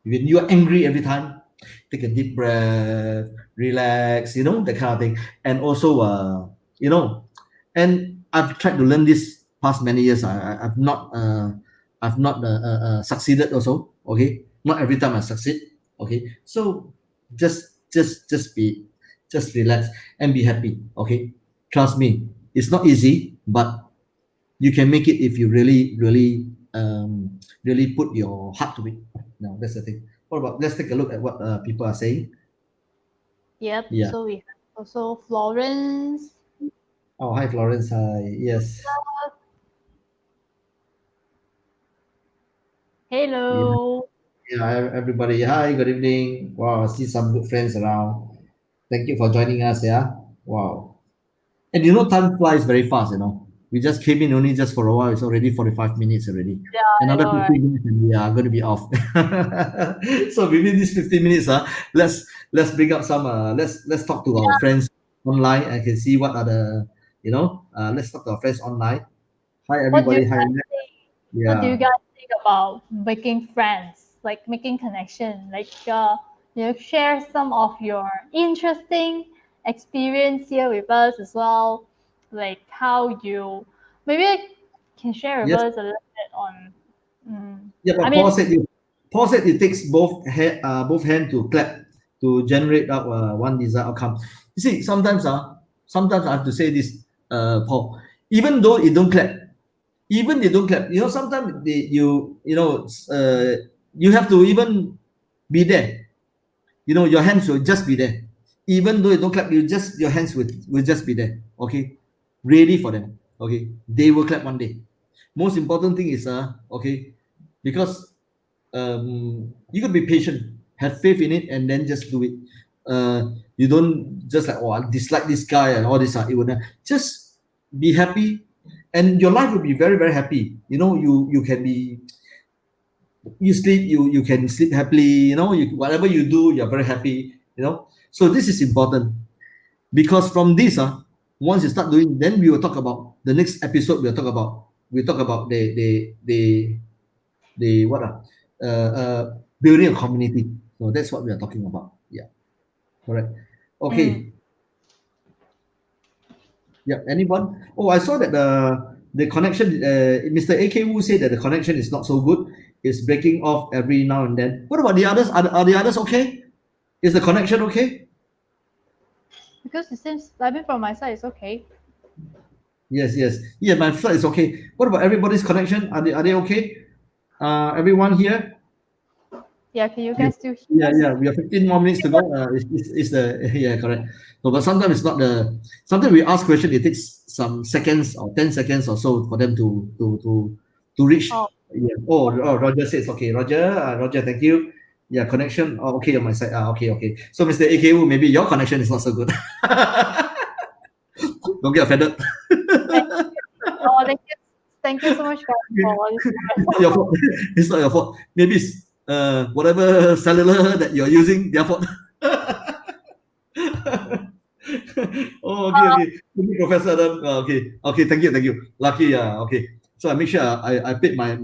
When you're angry every time, take a deep breath, relax, that kind of thing. And also, you know, and I've tried to learn this past many years. I've not succeeded also. Okay, not every time I succeed. Okay, so just relax and be happy. Okay, trust me, it's not easy, but you can make it if you really, really, really put your heart to it. Now that's the thing. What about, let's take a look at what people are saying. Yep. Yeah. So we have also Florence. Oh, hi, Florence. Hi. Yes. Yeah. Hello. Yeah. Everybody. Hi. Good evening. Wow. I see some good friends around. Thank you for joining us. Yeah. Wow. And time flies very fast. We just came in only just for a while. It's already 45 minutes already. Yeah, I Another know, right? 15 minutes and we are going to be off. So within these 15 minutes, let's bring up some, let's talk to our Yeah. friends online. I can see what are the, let's talk to our friends online. Hi, What do you everybody. Hi. guys think? What do you Yeah. guys think about making friends, like making connection, like share some of your interesting experience here with us as well, like how you maybe can share with Yes. us a little bit on. Mm, Yeah, I but mean, Paul said it takes both hand to clap to generate up one desired outcome. You see, sometimes I have to say this, Paul. Even though it don't clap, even they don't clap. Sometimes you have to even be there. Your hands will just be there. Even though you don't clap, your hands will just be there. Okay, ready for them. Okay, they will clap one day. Most important thing is okay, because you could be patient, have faith in it, and then just do it. You don't just like, I dislike this guy and all this. It would not. Just be happy, and your life will be very, very happy. You can be, you can sleep happily. Whatever you do, you're very happy. So this is important, because from this, once you start doing, then we will talk about the next episode. We talk about the what building a community. So that's what we are talking about. Yeah, correct. mm, Okay. Yeah. Anyone? Oh, I saw that the connection. Mr. AK Wu said that the connection is not so good. It's breaking off every now and then. What about the others? Are the others okay? Is the connection okay? because it seems, I mean, from my side, it's okay. Yes, yes. Yeah, my side is okay. What about everybody's connection? Are they okay? Everyone here? Yeah, can you Yeah, guys still hear yeah, us? yeah. We have 15 more minutes to go. It's the yeah, correct. No, but sometimes it's not the. Sometimes we ask question. It takes some seconds or 10 seconds or so for them to reach. Oh, Yeah. Oh, Roger says okay. Roger, thank you. Yeah, connection. Oh, okay on my side. Okay, okay. So, Mr. AKU, maybe your connection is not so good. Don't get offended. thank oh, thank you so much, guys, for this. It's not your fault. It's not your fault. Maybe it's whatever cellular that you're using, their fault. Oh, okay, okay. Thank you, Professor Adam. Okay, okay. Thank you. Lucky, okay. So I make sure I paid I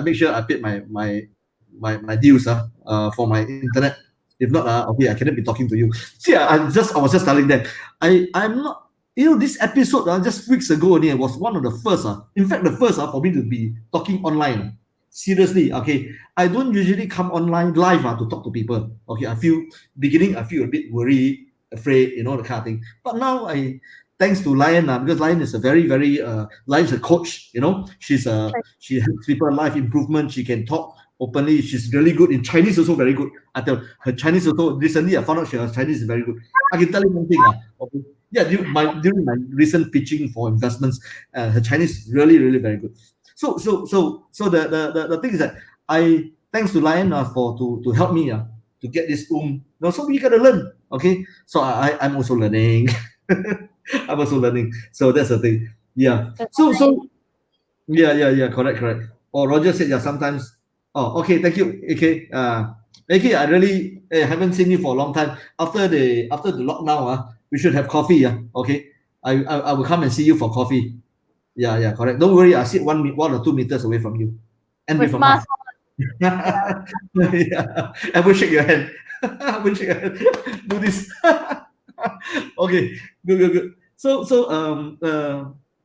make sure I paid my dues for my internet. If not, okay, I cannot be talking to you. See, I was just telling them, I'm not. This episode just weeks ago only was one of the first. In fact, the first for me to be talking online. Seriously, okay. I don't usually come online live to talk to people. Okay, I feel a bit worried, afraid, the kind of thing. But now thanks to Lion, because Lion is a very Lion's a coach. She helps people life improvement. She can talk openly. She's really good in Chinese, also very good. I tell her Chinese also. Recently, I found out her Chinese is very good. I can tell you one thing. Okay. Yeah, during my recent pitching for investments, her Chinese is really very good. So the thing is that I thanks to Lion for to help me to get this so we gotta learn. Okay, so I'm also learning. I'm also learning. So that's the thing. Yeah. That's So yeah. Correct. Oh, Roger said yeah sometimes. Oh, okay. Thank you. Okay. AK, I really haven't seen you for a long time. After the lockdown, we should have coffee. Okay. I will come and see you for coffee. Yeah, correct. Don't worry, I sit 1 or 2 meters away from you. And with with a mask. mask. Yeah. I will shake your hand. I will shake your hand. Do this. Okay, good.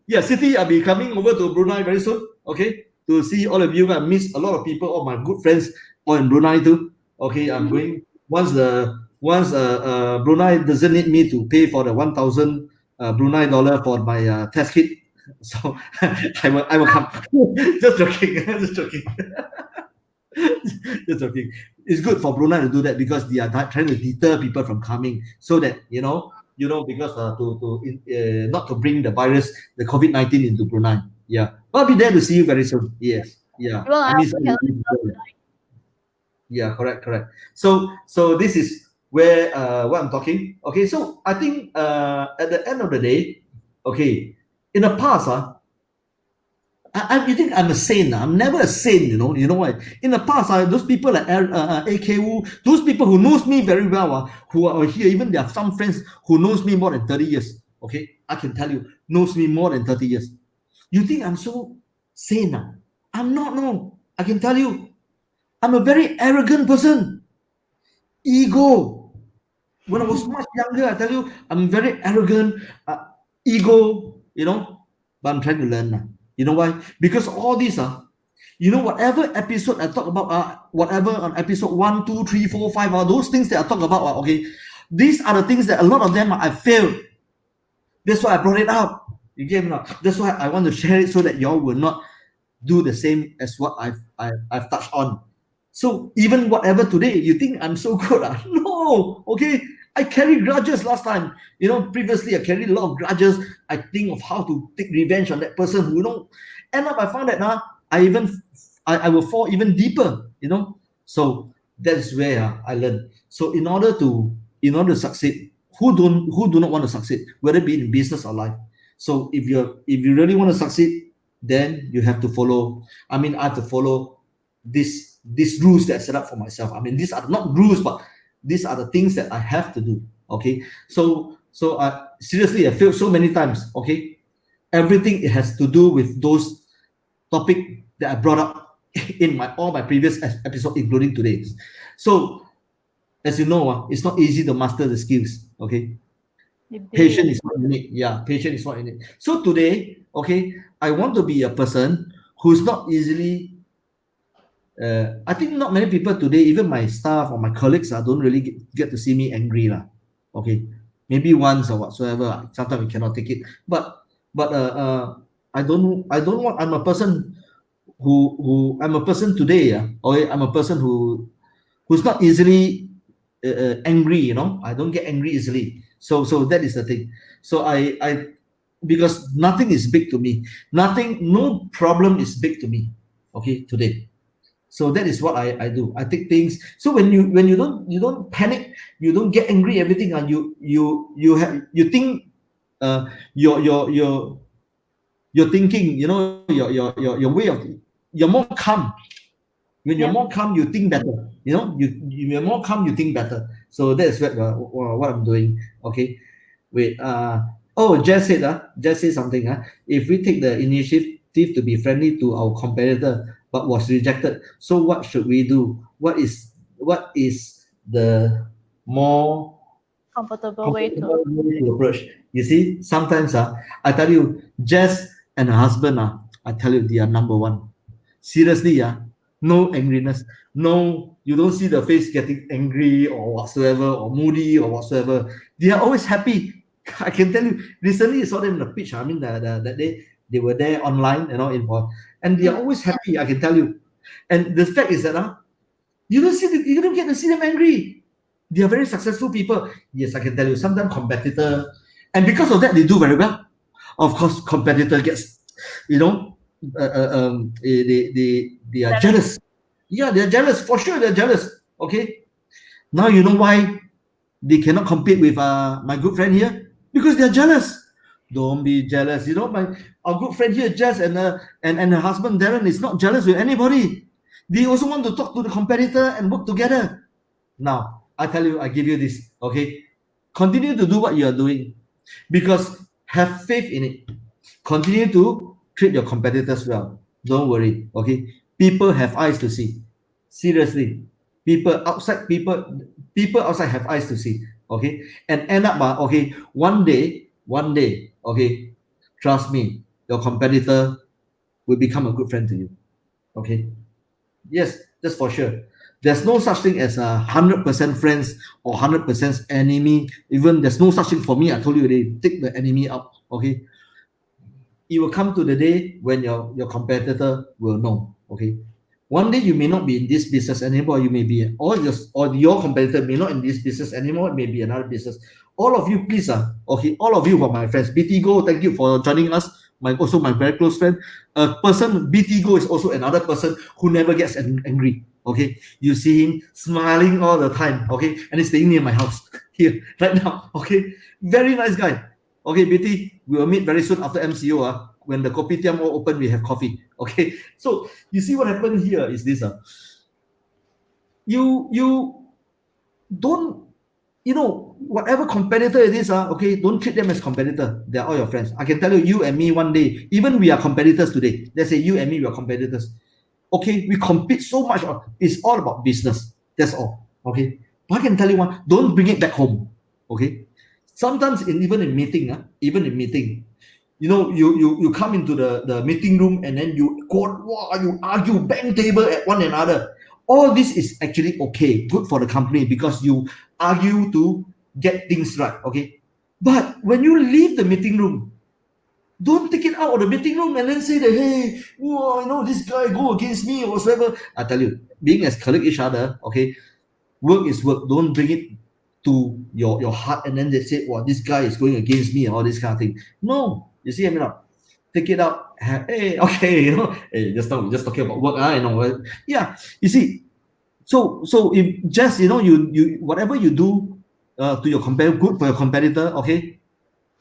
Yeah, City, I'll be coming over to Brunei very soon. Okay, to see all of you. I miss a lot of people, all my good friends, all in Brunei too. Okay, I'm Mhm. going once Brunei doesn't need me to pay for the 1,000 Brunei dollar for my test kit. So I will come. Just joking. Just joking. Just joking. It's good for Brunei to do that because they are trying to deter people from coming, so that because not to bring the virus, the COVID-19 into Brunei. Yeah, but I'll be there to see you very soon. Yes, yeah. Well, I I miss also all cannot. you people. Yeah, correct. So this is where what I'm talking. Okay, so I think at the end of the day, okay, in the past, you think I'm a saint? I'm never a saint, You know why? In the past, those people like AKU, those people who knows me very well, who are here, even there are some friends who knows me more than 30 years. Okay, I can tell you, knows me more than 30 years. You think I'm so sane? I'm not. No, I can tell you, I'm a very arrogant person. Ego. When I was much younger, I tell you, I'm very arrogant, ego, but I'm trying to learn. You know why? Because all these, whatever episode I talk about, whatever on episode 1, 2, 3, 4, 5, those things that I talk about, okay, these are the things that a lot of them I failed. That's why I brought it up. You get me now? That's why I want to share it so that y'all will not do the same as what I've touched on. So even whatever today, you think I'm so good? No, okay. I carried grudges last time. Previously I carried a lot of grudges. I think of how to take revenge on that person who end up I found that now I will fall even deeper. So that's where I learned. So in order to succeed, who do not want to succeed, whether it be in business or life. So if you really want to succeed, then you have to follow. I have to follow these rules that I set up for myself. These are not rules, but these are the things that I have to do. Okay. So I seriously I failed so many times. Okay. Everything it has to do with those topic that I brought up in all my previous episode, including today's. So as you know, it's not easy to master the skills. Okay. Patience Indeed. is what you need. Yeah, patience is what you need. So today, okay, I want to be a person who's not easily. I think not many people today, even my staff or my colleagues, don't really get to see me angry lah. Okay, maybe once or whatsoever. Sometimes we cannot take it, but I don't want. I'm a person. who I'm a person today, or I'm a person who's not easily angry. I don't get angry easily. So that is the thing. So I because nothing is big to me. Nothing, no problem is big to me. Okay, today. So that is what I do. I take things. So when you don't panic, you don't get angry, everything, and you think, uh your your your your thinking, your way of, you're more calm. When you're more Yep. calm, you think better. You're more calm, you think better. So that's what I'm doing. Okay. Wait. Oh, Jess said something. If we take the initiative to be friendly to our competitor but was rejected, so what should we do? What is the more Comfortable way to. comfortable way to approach? You see, sometimes, I tell you, Jess and her husband, I tell you, they are number one. Seriously, no angriness. No, you don't see the face getting angry or whatsoever, or moody or whatsoever. They are always happy. I can tell you, recently I saw them in the pitch. I mean, that day they were there online, and they are Mm. always happy. I can tell you. And the fact is that, you don't get to see them angry. They are very successful people. Yes, I can tell you. Sometimes competitor, and because of that, they do very well. Of course, competitor gets, you know, they are Jealous. jealous. Yeah, they're jealous for sure. They're jealous. Okay, now you know why they cannot compete with my good friend here, because they're jealous. Don't be jealous. My our good friend here, Jess, and her husband Darren, is not jealous with anybody. They also want to talk to the competitor and work together. Now, I tell you, I give you this. Okay, continue to do what you are doing, because have faith in it. Continue to treat your competitors well. Don't worry. Okay, people have eyes to see. Seriously, people outside have eyes to see. Okay, and end up, okay, one day, okay, trust me, your competitor will become a good friend to you. Okay, yes, that's for sure. There's no such thing as 100% friends or 100% enemy. Even there's no such thing for me. I told you already. Take the enemy out. Okay, it will come to the day when your competitor will know. Okay, one day you may not be in this business anymore. You may be, or your competitor may not in this business anymore. It may be another business. All of you, please, okay, all of you who are my friends. BT Go, thank you for joining us. My very close friend. A person, BT Go is also another person who never gets angry. Okay, you see him smiling all the time. Okay, and he's staying near my house here right now. Okay, very nice guy. Okay, BT, we will meet very soon after MCO. When the kopitiam all open, we have coffee. Okay, so you see what happened here is this. You don't, whatever competitor it is, okay, don't treat them as competitor. They're all your friends. I can tell you, you and me one day, even we are competitors today. Let's say you and me, we are competitors. Okay, we compete so much. It's all about business. That's all. Okay, but I can tell you one, don't bring it back home. Okay, sometimes even in meeting, you come into the meeting room, and then you argue, bang table at one another. All this is actually okay, good for the company, because you argue to get things right. Okay, but when you leave the meeting room, don't take it out of the meeting room and then say that, hey, whoa, this guy go against me or whatever. I tell you, being as colleague each other, okay, work is work. Don't bring it to your heart, and then they say, well, this guy is going against me and all this kind of thing. No, you see, I mean, take it out. Hey, okay, hey, just now we're just talking about work, yeah. You see, so if just, you whatever you do, to your competitor, good for your competitor. Okay,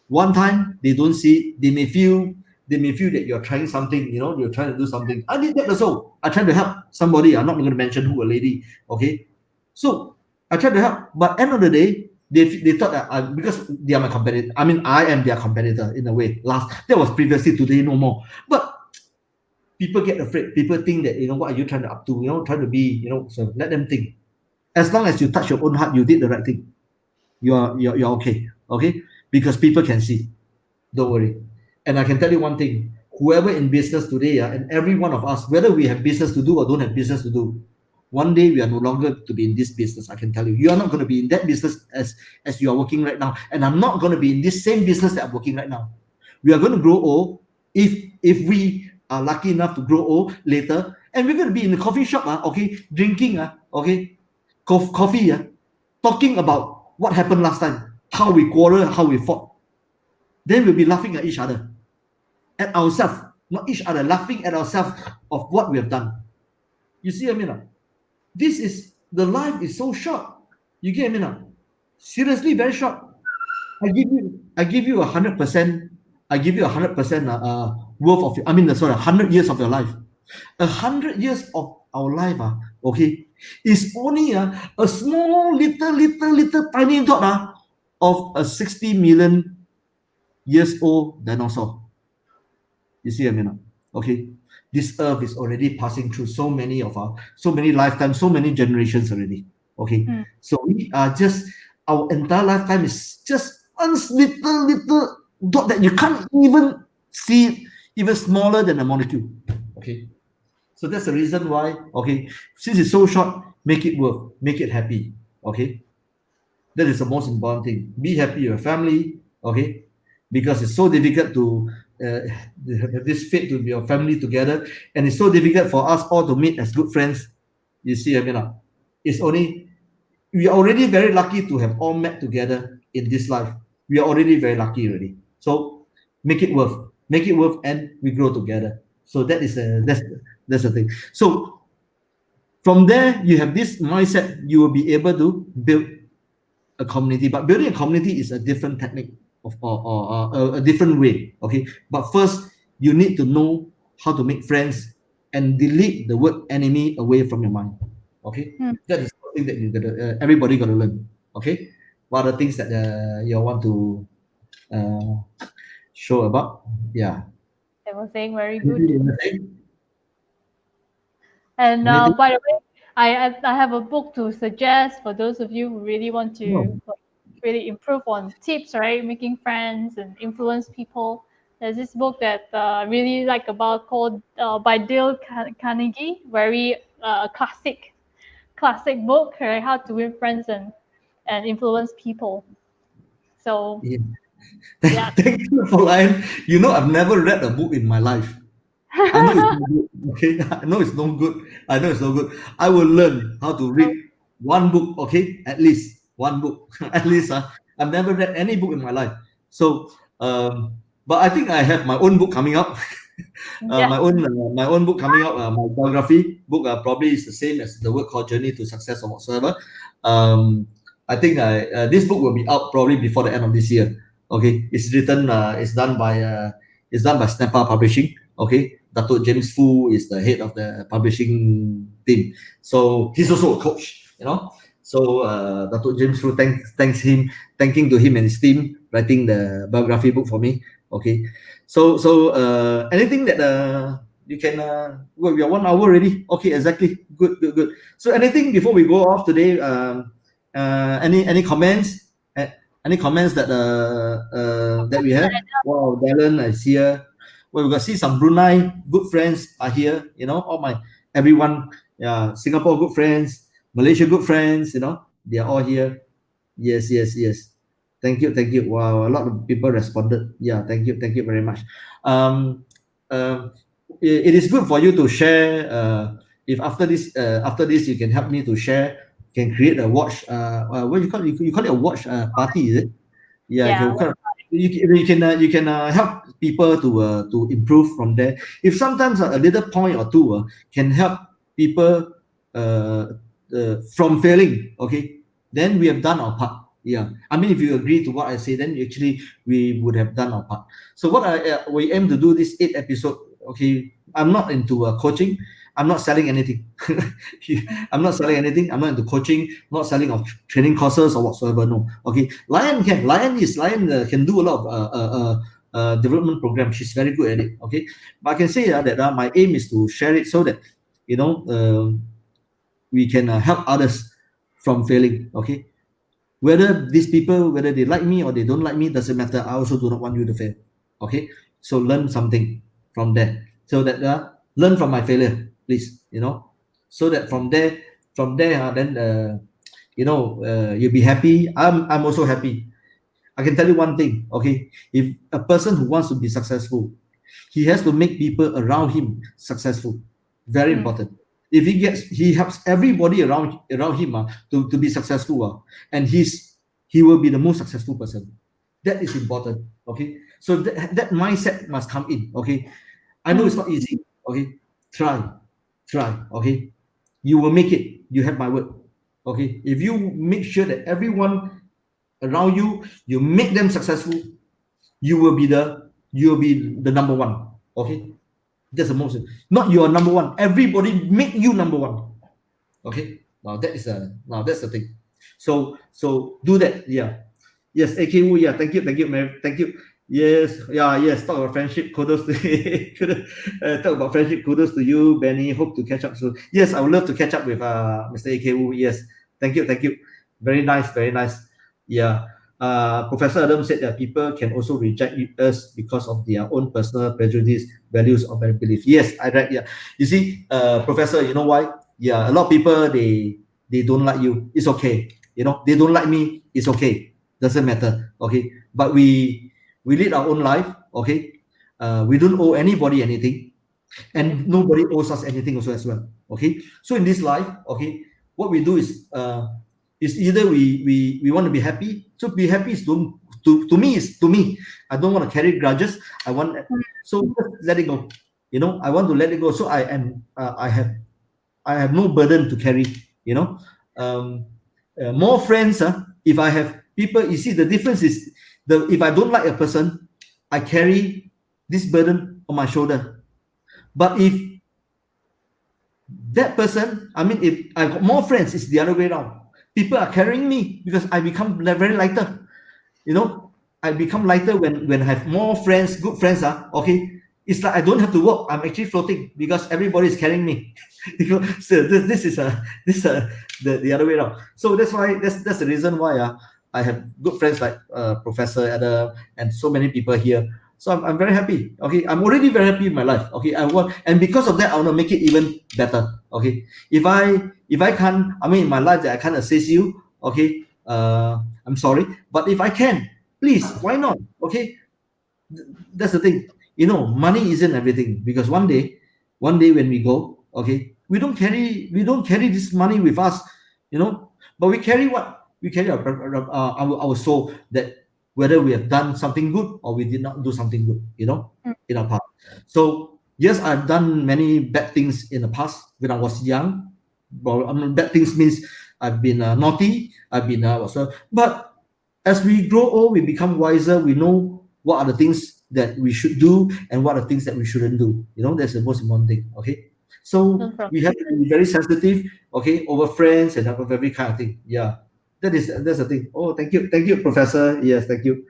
one time they don't see, they may feel that you're trying something, you're trying to do something. I did that also. I tried to help somebody. I'm not going to mention who, a lady. Okay, so I tried to help, but end of the day, they thought that because they are my competitor, I mean, I am their competitor in a way. That was previously, today no more. But people get afraid. People think that, what are you trying to up to, trying to be, so let them think. As long as you touch your own heart, you did the right thing. You're okay. Okay, because people can see. Don't worry. And I can tell you one thing, whoever in business today, and every one of us, whether we have business to do or don't have business to do, one day we are no longer to be in this business. I can tell you, you are not going to be in that business as you are working right now, and I'm not going to be in this same business that I'm working right now. We are going to grow old. If we are lucky enough to grow old later, and we're going to be in the coffee shop, okay, drinking, okay, coffee, talking about what happened last time, how we quarreled, how we fought. Then we'll be laughing at each other, at ourselves, not each other, laughing at ourselves of what we have done. You see what I mean? This is the life is so short. You get me now? Seriously, very short. I give you 100%. I give you 100% worth of. I mean, sorry, 100 years of your life. 100 years of our life, okay, is only a small, little, tiny dot of a 60 million years old dinosaur. You see what I mean? Okay, this earth is already passing through so many lifetimes, so many generations already. Okay, Mm. so we are just our entire lifetime is just one little dot that you can't even see it, even smaller than a molecule. Okay, so that's the reason why. Okay, since it's so short, make it worth, make it happy. Okay, that is the most important thing. Be happy with your family, okay? Because it's so difficult to have this fate to be your family together, and it's so difficult for us all to meet as good friends. You see, I mean, it's only we are already very lucky to have all met together in this life. We are already very lucky already. So make it worth, and we grow together. So that is that's the thing. So from there, you have this mindset. You will be able to build a community, but building a community is a different technique or a different way. Okay, but first you need to know how to make friends and delete the word enemy away from your mind. Okay, Mm. that is something that you gotta everybody gotta learn. Okay, what are the things that you want to uh, show about? Yeah. I was saying very good. Anything? And Anything? by the way, I have a book to suggest for those of you who really want No. to like, really improve on tips, right? Making friends and influence people. There's this book that I really like about called by Dale Carnegie, very classic book, right? How to win friends and influence people. So Yeah. yeah, Thank you for Lion. You know, I've never read a book in my life. I know it's no good. Okay, I know it's no good. I know it's no good. I will learn how to read one book. Okay, at least one book. At least I've never read any book in my life. So, but I think I have my own book coming up. yeah, My own book coming out. My biography book probably is the same as the work called Journey to Success or whatsoever. Um, I think this book will be out probably before the end of this year. Okay, it's written. It's done by Snapper Publishing. Okay, Dato James Fu is the head of the publishing team. So he's also a coach. You know. So Dato James Fu thanking to him and his team writing the biography book for me. Okay, so anything that you can well, we are 1 hour already. Okay, exactly. Good. So anything before we go off today? Any comments? Any comments that we have? Wow, Darren is here. Well, we got see some Brunei good friends are here. You know, all my everyone. Yeah, Singapore good friends, Malaysia good friends. You know, they are all here. Yes. Thank you. Wow, a lot of people responded. Yeah, thank you very much. Um, um, it is good for you to share. If after this, you can help me to share. Can create a watch. What you call it? You call it a watch party, is it? Yeah, yeah. you can help people to improve from there. If sometimes a little point or two can help people uh, from failing, okay, then we have done our part. Yeah, I mean, if you agree to what I say, then actually we would have done our part. So what we aim to do this 8 episode. Okay, I'm not into coaching. I'm not selling anything. I'm not selling anything. I'm not into coaching, not selling of training courses or whatsoever. No. Okay. Lion can do a lot of development program. She's very good at it. Okay. But I can say that my aim is to share it so that you know we can help others from failing. Okay. Whether these people, whether they like me or they don't like me, doesn't matter. I also do not want you to fail. Okay. So learn something from there. So that learn from my failure, please. You know, so that from there, then you'll be happy. I'm also happy. I can tell you one thing. Okay, if a person who wants to be successful, He has to make people around him successful. Very Mm. important. If he helps everybody around him to be successful, and he will be the most successful person. That is important. Okay, so that mindset must come in. Okay, I know it's Mm. not easy. Okay, try, try. Okay, you will make it. You have my word. Okay, if you make sure that everyone around you, you make them successful, you will be the number one. Okay, that's the most. Not you are number one. Everybody make you number one. Okay, now that's the thing. So do that. Yeah. Yes, AKU. Yeah, thank you, Mary. Thank you. Yes, yeah, yes. Talk about friendship. Kudos to talk about friendship. Kudos to you, Benny. Hope to catch up soon. Yes, I would love to catch up with Mr. AKU. Yes, thank you. Very nice, very nice. Yeah. Professor Adam said that people can also reject us because of their own personal prejudice, values, or belief. Yes, I read. Yeah, you see, Professor, you know why? Yeah, a lot of people they don't like you. It's okay. You know, they don't like me. It's okay, doesn't matter. Okay, but we lead our own life. Okay, we don't owe anybody anything, and nobody owes us anything also as well. Okay, so in this life, okay, what we do is either we want to be happy. So be happy is to me is to me. I don't want to carry grudges. I want, so just let it go. You know, I want to let it go. So I have no burden to carry. You know, um, more friends. If I have people, you see the difference is, the if I don't like a person, I carry this burden on my shoulder. But if that person, I mean, if I got more friends, it's the other way around. People are carrying me because I become very lighter. You know, I become lighter when I have more friends, good friends. Okay, it's like I don't have to work. I'm actually floating because everybody is carrying me. You know, so this is the other way around. So that's the reason why I have good friends like Professor Adam and so many people here. So I'm very happy. Okay, I'm already very happy in my life. Okay, I want, and because of that, I want to make it even better. Okay, if I can't, I mean, in my life that I can't assist you. Okay, I'm sorry, but if I can, please, why not? Okay, that's the thing. You know, money isn't everything, because one day when we go, okay, we don't carry this money with us. You know, but we carry what? We carry our soul, that whether we have done something good or we did not do something good, you know, Mm. in our past. So yes, I've done many bad things in the past when I was young. Well, I mean, bad things means I've been naughty, I've been but as we grow old, we become wiser. We know what are the things that we should do and what are the things that we shouldn't do. You know, that's the most important thing. Okay, so No problem. we have to be very sensitive. Okay, over friends and over every kind of thing. Yeah, that's the thing. Oh, thank you, Professor. Yes, thank you.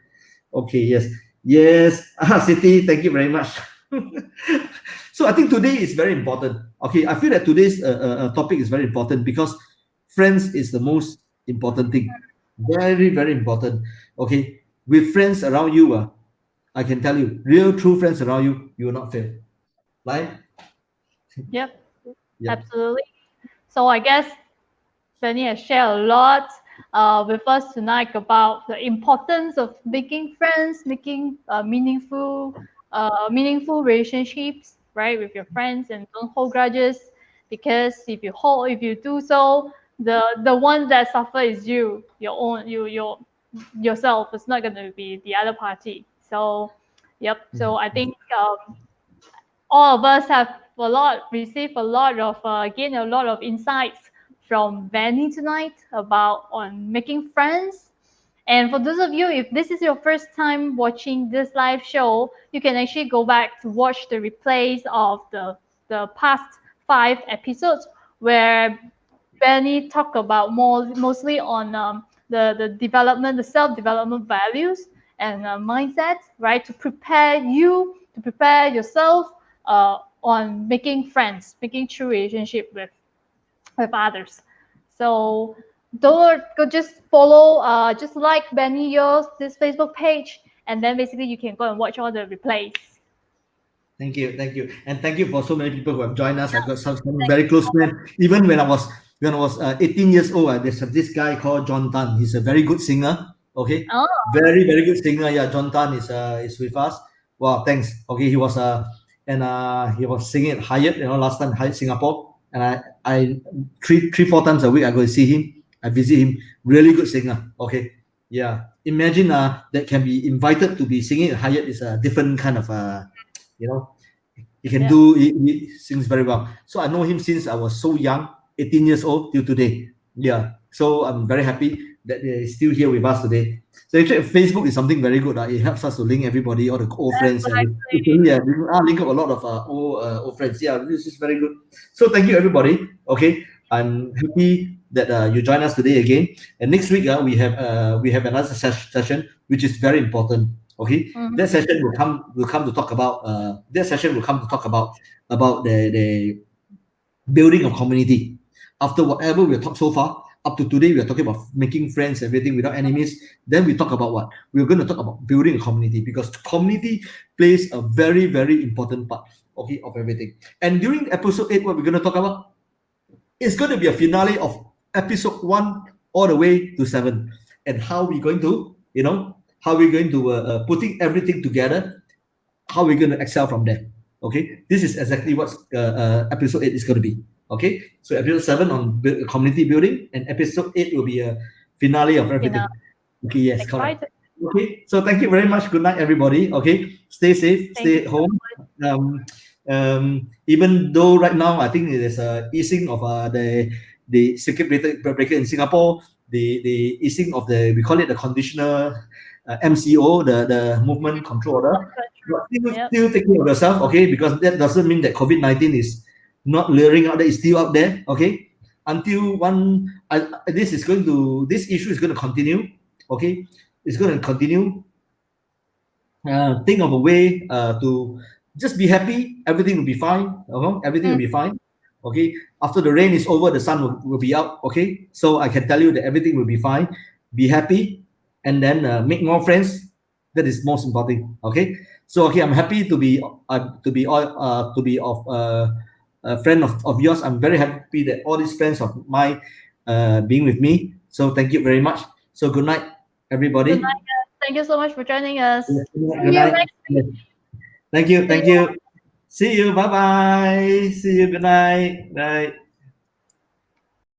Okay, yes, yes. City, thank you very much. So I think today is very important. Okay, I feel that today's topic is very important because friends is the most important thing. Very, very important. Okay, with friends around you, I can tell you, real true friends around you, you will not fail. Right? Yep, Yep. absolutely. So I guess Benny has shared a lot with us tonight about the importance of making friends, making meaningful relationships, right, with your friends, and don't hold grudges, because if you do so, the one that suffer is you, your own, yourself. It's not going to be the other party. So, yep. So I think all of us have received a lot of gain a lot of insights from Benny tonight about on making friends. And for those of you, if this is your first time watching this live show, you can actually go back to watch the replays of the past 5 episodes, where Benny talked about mostly on the self development values and mindset, right? To prepare yourself on making friends, making true relationship with others. So don't go, just follow, just like Benny yours this Facebook page, and then basically you can go and watch all the replays. Thank you, and thank you for so many people who have joined us. I got some very close friends. Even when I was 18 years old, there's this guy called John Tan. He's a very good singer. Okay, Oh, very good singer. Yeah, John Tan is with us. Wow, thanks. Okay, he was and he was singing at Hyatt, last time Hyatt Singapore, and I three four times a week I go to see him. I visit him. Really good singer. Okay, yeah. Imagine that can be invited to be singing at Hyatt is a different kind of you know he can Yeah. do he sings very well. So I know him since I was so young, 18 years old till today. Yeah. So I'm very happy that he's still here with us today. So actually Facebook is something very good. It helps us to link everybody, all the old friends, and Exactly. yeah, link up a lot of old friends. Yeah, this is very good. So thank you everybody. Okay. I'm happy that you join us today again. And next week we have another session which is very important. Okay, that Mhm. session will come to talk about that session will come to talk about the building of community. After whatever we have talked so far, up to today, we are talking about making friends, everything without enemies. Then we talk about what? We're going to talk about building a community because community plays a very, very important part, okay, of everything. And during episode 8, what we're going to talk about is going to be a finale of episode 1 all the way to 7. And how we're going to, how we're going to putting everything together, how we're going to excel from there. Okay, this is exactly what episode 8 is going to be. Okay, so episode 7 on community building, and episode 8 will be a finale of You know, everything. Okay, yes, correct. excited. Okay, so thank you very much. Good night, everybody. Okay, stay safe, Thank you stay at so home. much. Even though right now I think there's a easing of the circuit breaker in Singapore, the easing of the, we call it the conditional MCO, the movement control order. One country. But Yep. still take care of yourself, okay? Because that doesn't mean that COVID-19 is not luring out there, it's still out there, okay? Until this issue is going to continue, okay? It's going to continue. Think of a way to just be happy. Everything will be fine. Everything will Mm, be fine. Okay. After the rain is over, the sun will be out. Okay. So I can tell you that everything will be fine. Be happy, and then make more friends. That is most important. Okay. So okay, I'm happy to be of a friend of yours. I'm very happy that all these friends of mine being with me. So thank you very much. So good night, good everybody. night, guys. Thank you so much for joining us. Yes, good night. See Good you night. next week. Yes. Thank you. See Thank you. you. See you. Bye bye. See you. Good night. Bye.